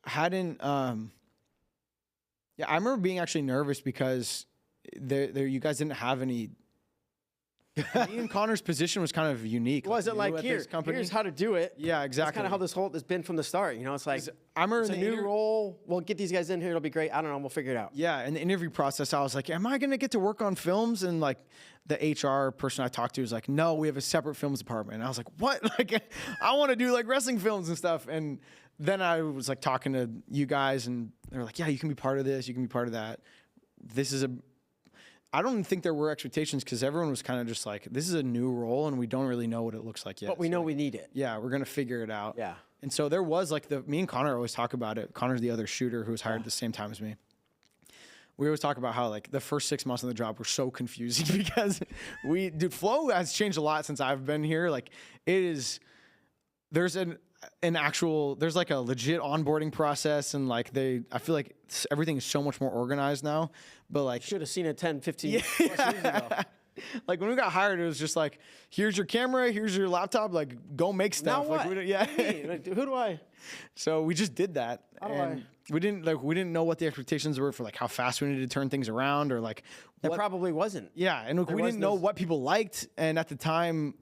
hadn't, I remember being actually nervous because you guys didn't have any. Me and Connor's position was kind of unique. Was it like, here's how to do it? Yeah, exactly. That's kind of how this whole has been from the start. You know, it's like, I remember it's a new role. We'll get these guys in here. It'll be great. I don't know. We'll figure it out. Yeah, in the interview process, I was like, am I going to get to work on films? And like the HR person I talked to was like, no, we have a separate films department. And I was like, what? Like, I want to do like wrestling films and stuff. And then I was like talking to you guys, and they were like, yeah, you can be part of this. You can be part of that. I don't think there were expectations because everyone was kind of just like, this is a new role and we don't really know what it looks like yet. But we know we need it. Yeah, we're going to figure it out. Yeah. And so there was like me and Connor always talk about it. Connor's the other shooter who was hired at the same time as me. We always talk about how like the first 6 months on the job were so confusing because Flow has changed a lot since I've been here. Like there's there's like a legit onboarding process and like I feel like everything is so much more organized now, but like should have seen it 10, 15 plus years ago. Like when we got hired, it was just like, here's your camera, here's your laptop, like go make stuff. Now what? Like, Like, who do I? So we just did that. We didn't know what the expectations were for like how fast we needed to turn things around or like That probably wasn't. Yeah, and we didn't know what people liked. And at the time,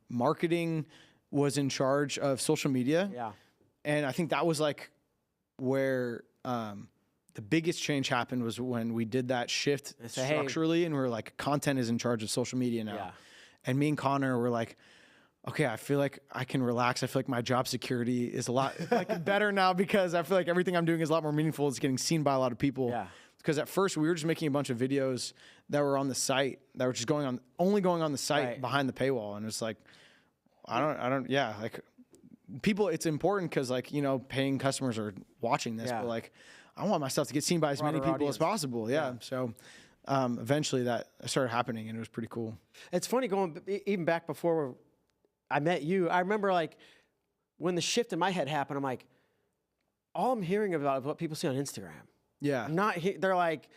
marketing was in charge of social media. Yeah. And I think that was like where the biggest change happened was when we did that shift structurally and we were like, content is in charge of social media now. Yeah. And me and Connor were like, okay, I feel like I can relax. I feel like my job security is a lot like better now because I feel like everything I'm doing is a lot more meaningful. It's getting seen by a lot of people. Yeah. Because at first we were just making a bunch of videos that were on the site that were just only going on the site behind the paywall. And it's like, like people, it's important because like, you know, paying customers are watching this, but like, I want my stuff to get seen by as many people as possible. Yeah. So eventually that started happening and it was pretty cool. It's funny going even back before I met you. I remember like when the shift in my head happened, I'm like, all I'm hearing about is what people see on Instagram. Yeah. They're like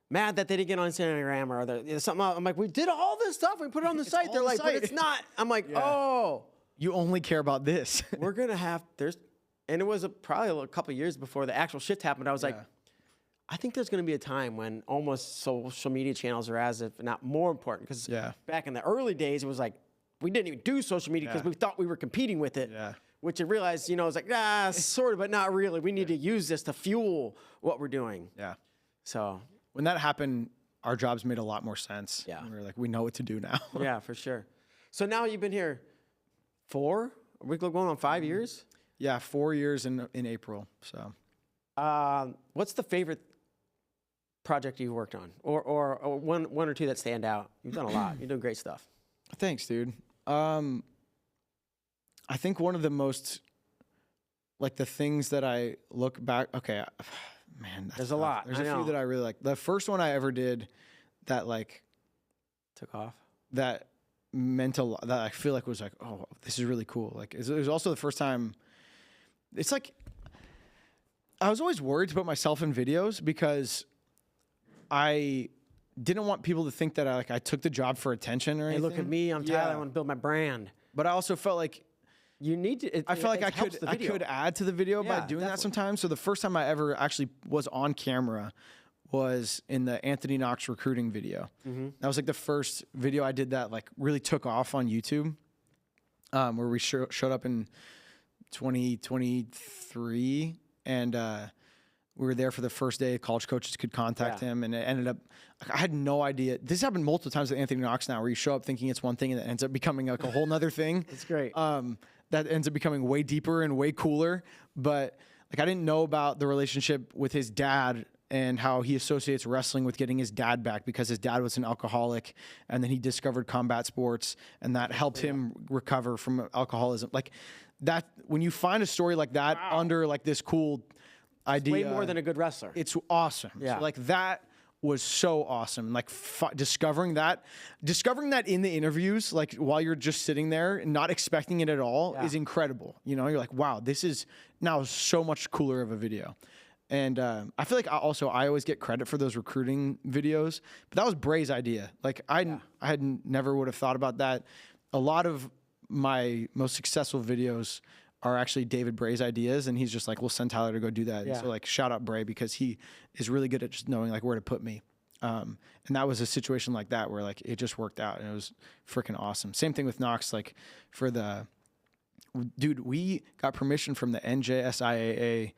mad that they didn't get on Instagram or there's something else. I'm like, we did all this stuff. We put it on the site. They're like, but it's not. I'm like, oh. You only care about this. We're going to have, and it was probably a couple of years before the actual shift happened. I was like, I think there's going to be a time when almost social media channels are as if not more important. Because back in the early days, it was like, we didn't even do social media because we thought we were competing with it. Yeah. Which I realized, you know, it's like, sort of, but not really. We need to use this to fuel what we're doing. Yeah. So when that happened, our jobs made a lot more sense. Yeah. And we were like, we know what to do now. Yeah, for sure. So now you've been here 4? Are we going on 5 years? Yeah, 4 years in April. So, what's the favorite project you've worked on, or one or two that stand out? You've done a lot. You're doing great stuff. Thanks, dude. I think one of the most, like the things that I look back, okay, man, there's a lot. There's a few that I really like. The first one I ever did that like took off, that meant a lot, that I feel like was like, oh, this is really cool. Like it was also the first time, it's like, I was always worried to put myself in videos because I didn't want people to think that I took the job for attention or anything. Hey, look at me, I'm Tyler, I want to build my brand. But I also felt like you need to. I felt like I could add to the video by doing that sometimes. So the first time I ever actually was on camera was in the Anthony Knox recruiting video. Mm-hmm. That was like the first video I did that like really took off on YouTube, where we showed up in 2023 and we were there for the first day. College coaches could contact him, and it ended up. I had no idea. This happened multiple times with Anthony Knox now, where you show up thinking it's one thing, and it ends up becoming like a whole nother thing. That's great. That ends up becoming way deeper and way cooler. But like, I didn't know about the relationship with his dad and how he associates wrestling with getting his dad back because his dad was an alcoholic, and then he discovered combat sports, and that helped him recover from alcoholism. Like that, when you find a story like that under like this cool idea, way more than a good wrestler. It's awesome. Yeah. So, like that was so awesome. Like discovering that in the interviews, like while you're just sitting there and not expecting it at all, is incredible. You know, you're like, wow, this is now so much cooler of a video. And I feel like I always get credit for those recruiting videos, but that was Bray's idea. Like I had never would have thought about that. A lot of my most successful videos are actually David Bray's ideas, and he's just like, we'll send Tyler to go do that. Yeah. And so like, shout out Bray because he is really good at just knowing like where to put me. And that was a situation like that where like it just worked out and it was freaking awesome. Same thing with Knox, like for we got permission from the NJSIAA,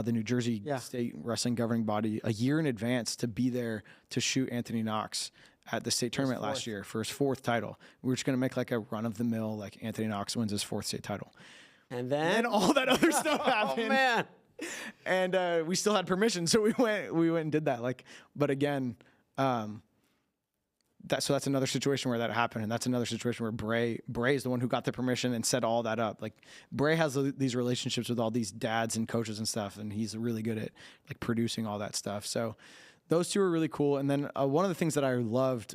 the New Jersey State Wrestling Governing Body, a year in advance to be there to shoot Anthony Knox at the state tournament last year for his 4th title. We were just going to make like a run of the mill, like Anthony Knox wins his 4th state title. And then all that other stuff happened. Oh man! And we still had permission, so we went and did that. Like, but again, So that's another situation where that happened, and that's another situation where Bray is the one who got the permission and set all that up. Like Bray has these relationships with all these dads and coaches and stuff, and he's really good at like producing all that stuff. So those two are really cool. And then one of the things that I loved,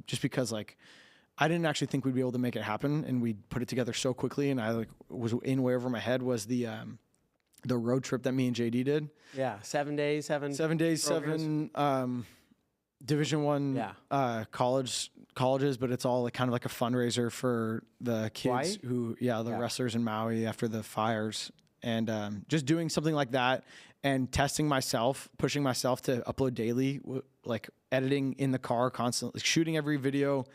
just because like I didn't actually think we'd be able to make it happen, and we put it together so quickly, and I like was in way over my head, was the road trip that me and JD did. Yeah, 7 days, seven days, programs. 7 Division I colleges, but it's all like kind of like a fundraiser for the kids wrestlers in Maui after the fires, and just doing something like that and testing myself, pushing myself to upload daily, like editing in the car constantly, shooting every video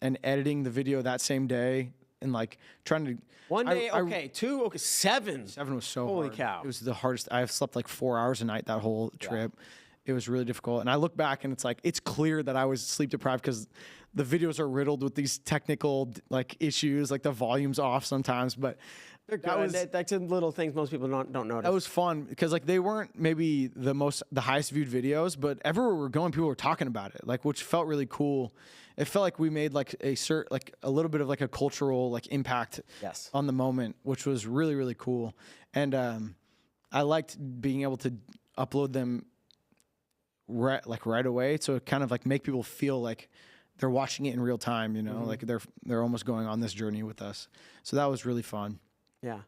and editing the video that same day, and like trying to 1 day, seven. 7 was so holy hard. cow. It was the hardest. I slept like 4 hours a night that whole trip. It was really difficult. And I look back and it's like, it's clear that I was sleep deprived because the videos are riddled with these technical like issues, like the volume's off sometimes, but that's little things most people don't notice. That was fun because like they weren't maybe the highest viewed videos, but everywhere we're going, people were talking about it, like, which felt really cool. It felt like we made like a little bit of like a cultural like impact on the moment, which was really, really cool. And I liked being able to upload them right away, so it kind of like make people feel like they're watching it in real time, you know, like they're almost going on this journey with us. So that was really fun. Yeah,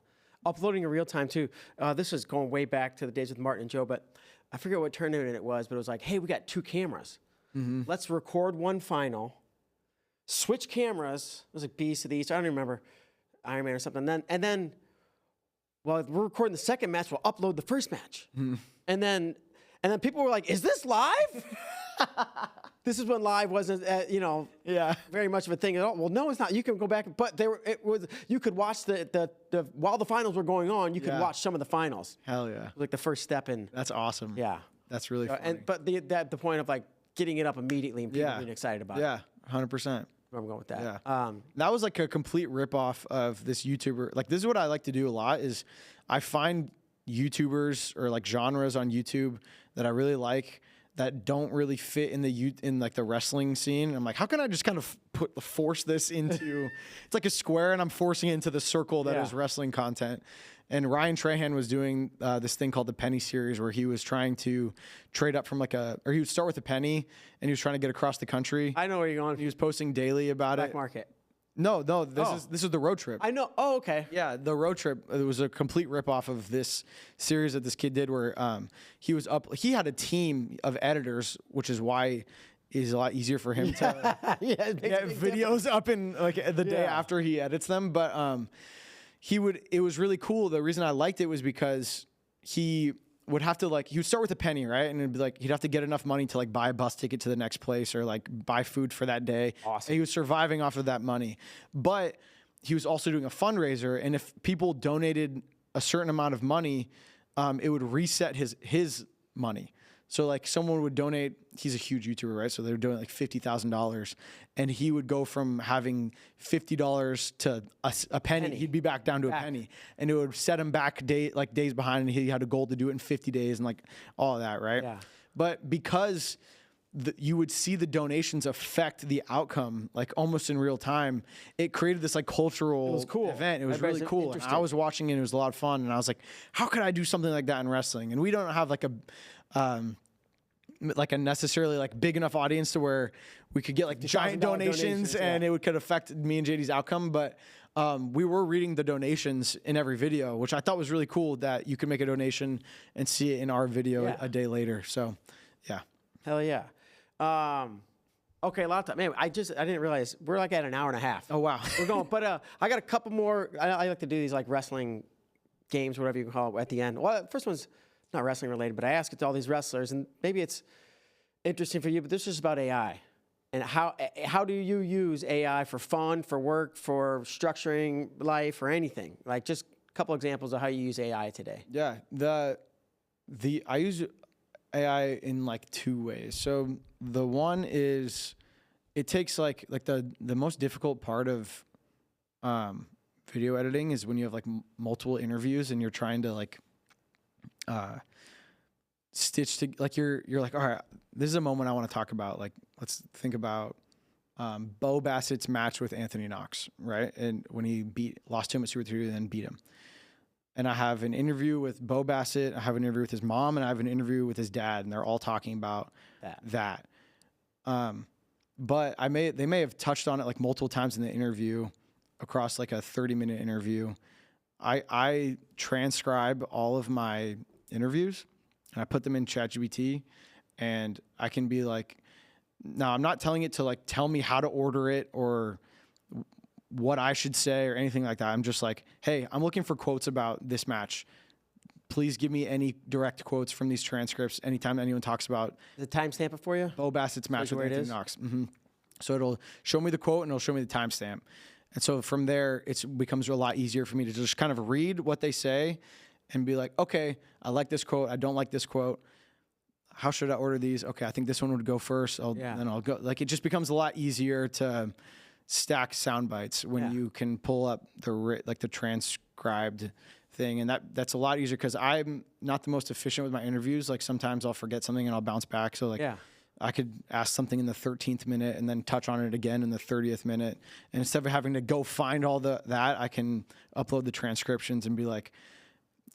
uploading in real time too. This was going way back to the days with Martin and Joe, but I forget what tournament it was, but it was like, hey, we got 2 cameras. Let's record one final, switch cameras. It was like Beast of the East. I don't even remember, Iron Man or something. And then while we're recording the second match, we'll upload the first match. And then people were like, is this live? This is when live wasn't, very much of a thing at all. Well, no, it's not. You can go back, but you could watch while the finals were going on, you could watch some of the finals. Hell yeah. Like the first step in. That's awesome. Yeah. That's really funny. But the point of like getting it up immediately and people being excited about it. Yeah, 100%. Where I'm going with that. Yeah. That was like a complete ripoff of this YouTuber. Like, this is what I like to do a lot is I find YouTubers or like genres on YouTube that I really like that don't really fit in like the wrestling scene. I'm like, how can I just kind of force this into it's like a square and I'm forcing it into the circle that is wrestling content. And Ryan Trahan was doing this thing called the Penny Series, where he was trying to trade up from or he would start with a penny and he was trying to get across the country. I know where you're going. He was posting daily about Black market. No, this is the road trip. I know. Oh, okay. Yeah, the road trip. It was a complete ripoff of this series that this kid did, where he had a team of editors, which is why it's a lot easier for him to get videos up in like the day after he edits them. But it was really cool. The reason I liked it was because he would have to he would start with a penny, right? And it'd be like, he'd have to get enough money to like buy a bus ticket to the next place or like buy food for that day. Awesome. And he was surviving off of that money, but he was also doing a fundraiser. And if people donated a certain amount of money, it would reset his money. So like someone would donate, he's a huge YouTuber, right? So they were doing like $50,000 and he would go from having $50 to a penny. He'd be back down to a penny, and it would set him back days behind, and he had a goal to do it in 50 days and like all of that, right? Yeah. But because you would see the donations affect the outcome like almost in real time, it created this like cultural event. It was really cool. And I was watching it. It was a lot of fun. And I was like, how could I do something like that in wrestling? And we don't have like a necessarily like big enough audience to where we could get like giant donations and it could affect me and JD's outcome. But we were reading the donations in every video, which I thought was really cool, that you could make a donation and see it in our video a day later. So yeah. Hell yeah. Okay, a lot of time. Man, I didn't realize we're like at an hour and a half. Oh wow. We're going, but I got a couple more. I like to do these like wrestling games, whatever you can call it, at the end. Well, the first one's not wrestling related, but I ask it to all these wrestlers, and maybe it's interesting for you, but this is about AI. And how do you use AI for fun, for work, for structuring life, or anything? Like just a couple examples of how you use AI today. Yeah, I use AI in like 2 ways. So the one is it takes like the most difficult part of video editing is when you have like multiple interviews and you're trying to like stitch to like you're like, all right, this is a moment I want to talk about. Like let's think about Bo Bassett's match with Anthony Knox, right? And when he lost to him at Super 3 and then beat him. And I have an interview with Bo Bassett, I have an interview with his mom, and I have an interview with his dad, and they're all talking about that. But they may have touched on it like multiple times in the interview across like a 30-minute interview. I transcribe all of my interviews and I put them in ChatGPT, and I can be like, now I'm not telling it to like tell me how to order it or what I should say or anything like that. I'm just like, hey, I'm looking for quotes about this match. Please give me any direct quotes from these transcripts anytime anyone talks about. The timestamp it for you? Bo Bassett's match with Anthony Knox. Mm-hmm. So it'll show me the quote and it'll show me the timestamp. And so from there, it becomes a lot easier for me to just kind of read what they say and be like, okay, I like this quote. I don't like this quote. How should I order these? Okay, I think this one would go first. Then I'll go. Like, it just becomes a lot easier to stack sound bites when you can pull up the transcribed thing. And that's a lot easier because I'm not the most efficient with my interviews. Like, sometimes I'll forget something and I'll bounce back. So I could ask something in the 13th minute and then touch on it again in the 30th minute. And instead of having to go find all that, I can upload the transcriptions and be like,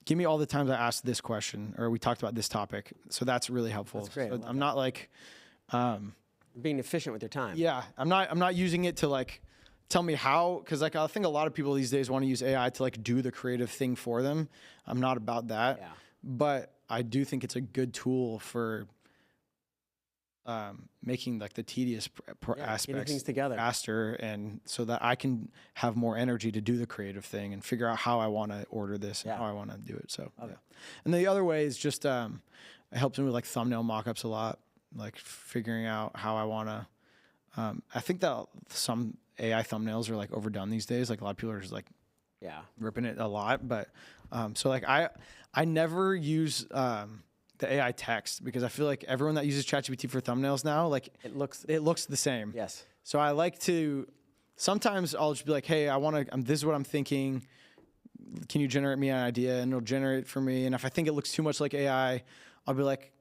give me all the times I asked this question or we talked about this topic. So that's really helpful. That's great. So I'm not like being efficient with your time. Yeah, I'm not using it to like tell me how, because like I think a lot of people these days want to use AI to like do the creative thing for them. I'm not about that. Yeah. But I do think it's a good tool for making like the tedious aspects things together faster, and so that I can have more energy to do the creative thing and figure out how I want to order this and how I want to do it. So and the other way is just it helps me with like thumbnail mock-ups a lot, like figuring out how I want to. I think that some AI thumbnails are like overdone these days. Like a lot of people are just like ripping it a lot, but so like I never use the AI text because I feel like everyone that uses ChatGPT for thumbnails now, like it looks the same. Yes. So I like to, sometimes I'll just be like, hey, this is what I'm thinking. Can you generate me an idea? And it'll generate it for me. And if I think it looks too much like AI, I'll be like,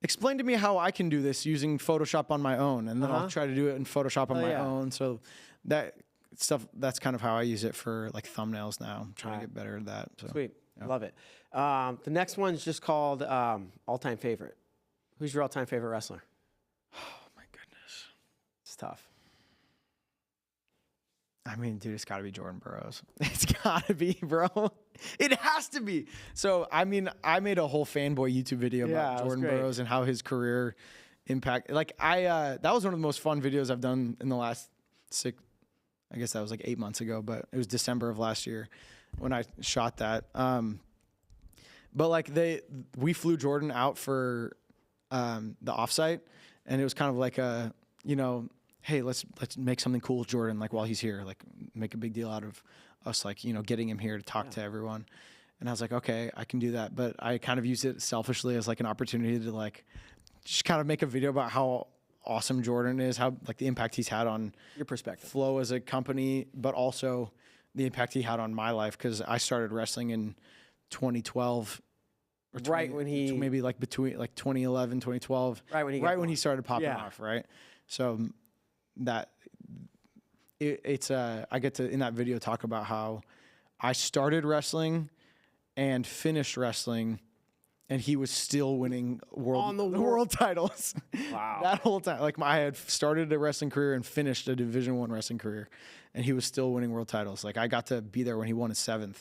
explain to me how I can do this using Photoshop on my own. And then I'll try to do it in Photoshop on my own. So that stuff, that's kind of how I use it for like thumbnails now. I'm trying to get better at that. So. Sweet. Love it. The next one's just called all-time favorite. Who's your all-time favorite wrestler? Oh, my goodness. It's tough. I mean, dude, it's got to be Jordan Burroughs. It's got to be, bro. It has to be. So, I mean, I made a whole fanboy YouTube video about Jordan Burroughs and how his career impact. Like, that was one of the most fun videos I've done in the last I guess that was like 8 months ago, but it was December of last year when I shot that. But like we flew Jordan out for the offsite, and it was kind of like a, hey, let's make something cool with Jordan, like while he's here, like make a big deal out of us, like, getting him here to talk to everyone. And I was like, okay, I can do that. But I kind of used it selfishly as like an opportunity to like just kind of make a video about how awesome Jordan is, how like the impact he's had on your perspective, Flow as a company, but also the impact he had on my life. Cause I started wrestling in 2012, or when he maybe like between like 2011, 2012, right when he started popping off. Right. So that it's I get to in that video talk about how I started wrestling and finished wrestling, and he was still winning world titles. Wow. That whole time. Like I had started a wrestling career and finished a Division I wrestling career, and he was still winning world titles. Like I got to be there when he won his 7th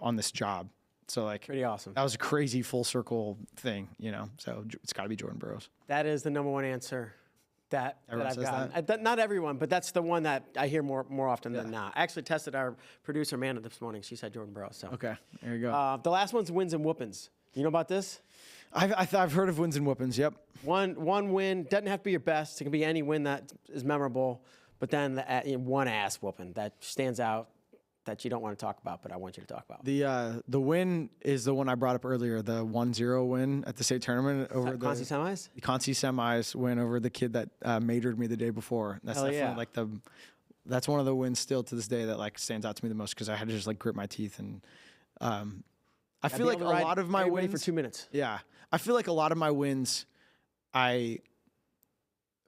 on this job. So like pretty awesome. That was a crazy full circle thing, So it's got to be Jordan Burroughs. That is the number one answer that I've gotten. That? Not everyone, but that's the one that I hear more often than not. I actually tested our producer Amanda this morning. She said Jordan Burroughs. So okay, there you go. The last one's wins and whoopins. You know about this? I've heard of wins and whoopins. Yep. One win doesn't have to be your best. It can be any win that is memorable. But then one ass whooping that stands out that you don't want to talk about, but I want you to talk about. The win is the one I brought up earlier, the 1-0 win at the state tournament over the Conci semis. The Conci semis win over the kid that majored me the day before. That's definitely like that's one of the wins still to this day that like stands out to me the most because I had to just like grit my teeth and I feel like a lot of my wins for 2 minutes. Yeah, I feel like a lot of my wins I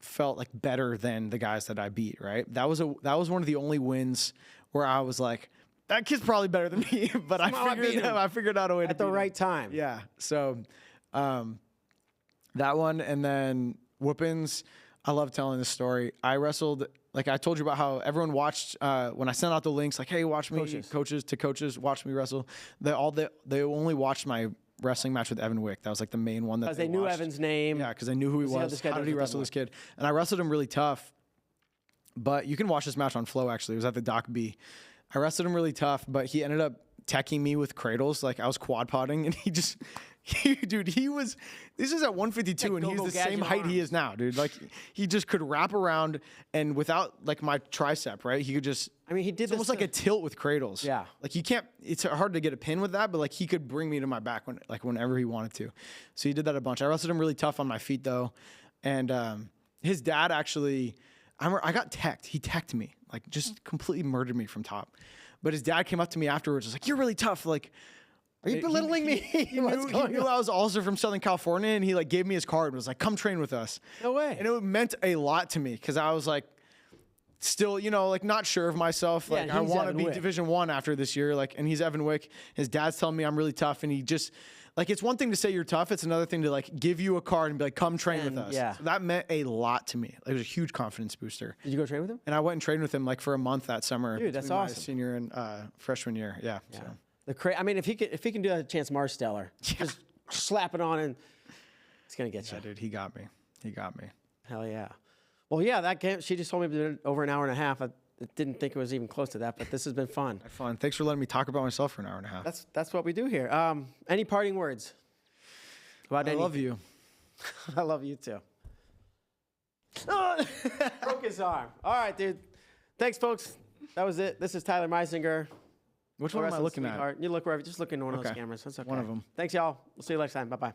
felt like better than the guys that I beat. Right. That was one of the only wins where I was like, that kid's probably better than me, but I figured out a way at the right time. Yeah. So, that one, and then whoopins. I love telling this story. I wrestled, like I told you about how everyone watched when I sent out the links, like, hey, watch me, coaches, watch me wrestle. They only watched my wrestling match with Evan Wick. That was like the main one that because they knew Evan's name. Yeah, because they knew who he was. How did he wrestle this kid? And I wrestled him really tough. But you can watch this match on Flow. Actually, it was at the Doc B. I wrestled him really tough, but he ended up teching me with cradles. Like I was quad potting, and this is at 152, and he's the same height he is now, dude. Like he just could wrap around, and without like my tricep, right? He could just. I mean, he did. It's almost like a tilt with cradles. Yeah. Like you can't. It's hard to get a pin with that, but like he could bring me to my back whenever he wanted to. So he did that a bunch. I wrestled him really tough on my feet though, and his dad actually. I got teched. He teched me, like just completely murdered me from top. But his dad came up to me afterwards, was like, "You're really tough. Like, are you belittling me?" He knew I was also from Southern California, and he like gave me his card and was like, "Come train with us." No way. And it meant a lot to me because I was like, still, like not sure of myself. Like I want to be Division I after this year. Like, and he's Evan Wick. His dad's telling me I'm really tough, and he just. Like, it's one thing to say you're tough. It's another thing to, like, give you a card and be like, come train with us. Yeah. So that meant a lot to me. It was a huge confidence booster. Did you go train with him? And I went and trained with him, like, for a month that summer. Dude, that's awesome. My senior and freshman year. Yeah. So. I mean, if he can do that, Chance Marsteller, just slap it on and it's going to get you. Yeah, dude, he got me. Hell yeah. Well, yeah, that game, she just told me it was over an hour and a half. I didn't think it was even close to that, but this has been fun. Fun. Thanks for letting me talk about myself for an hour and a half. That's what we do here. Any parting words? I love you. I love you too. Broke his arm. All right, dude. Thanks, folks. That was it. This is Tyler Meisinger. Which one am I looking at? You look wherever. Just look into one of those cameras. That's okay. One of them. Thanks, y'all. We'll see you next time. Bye-bye.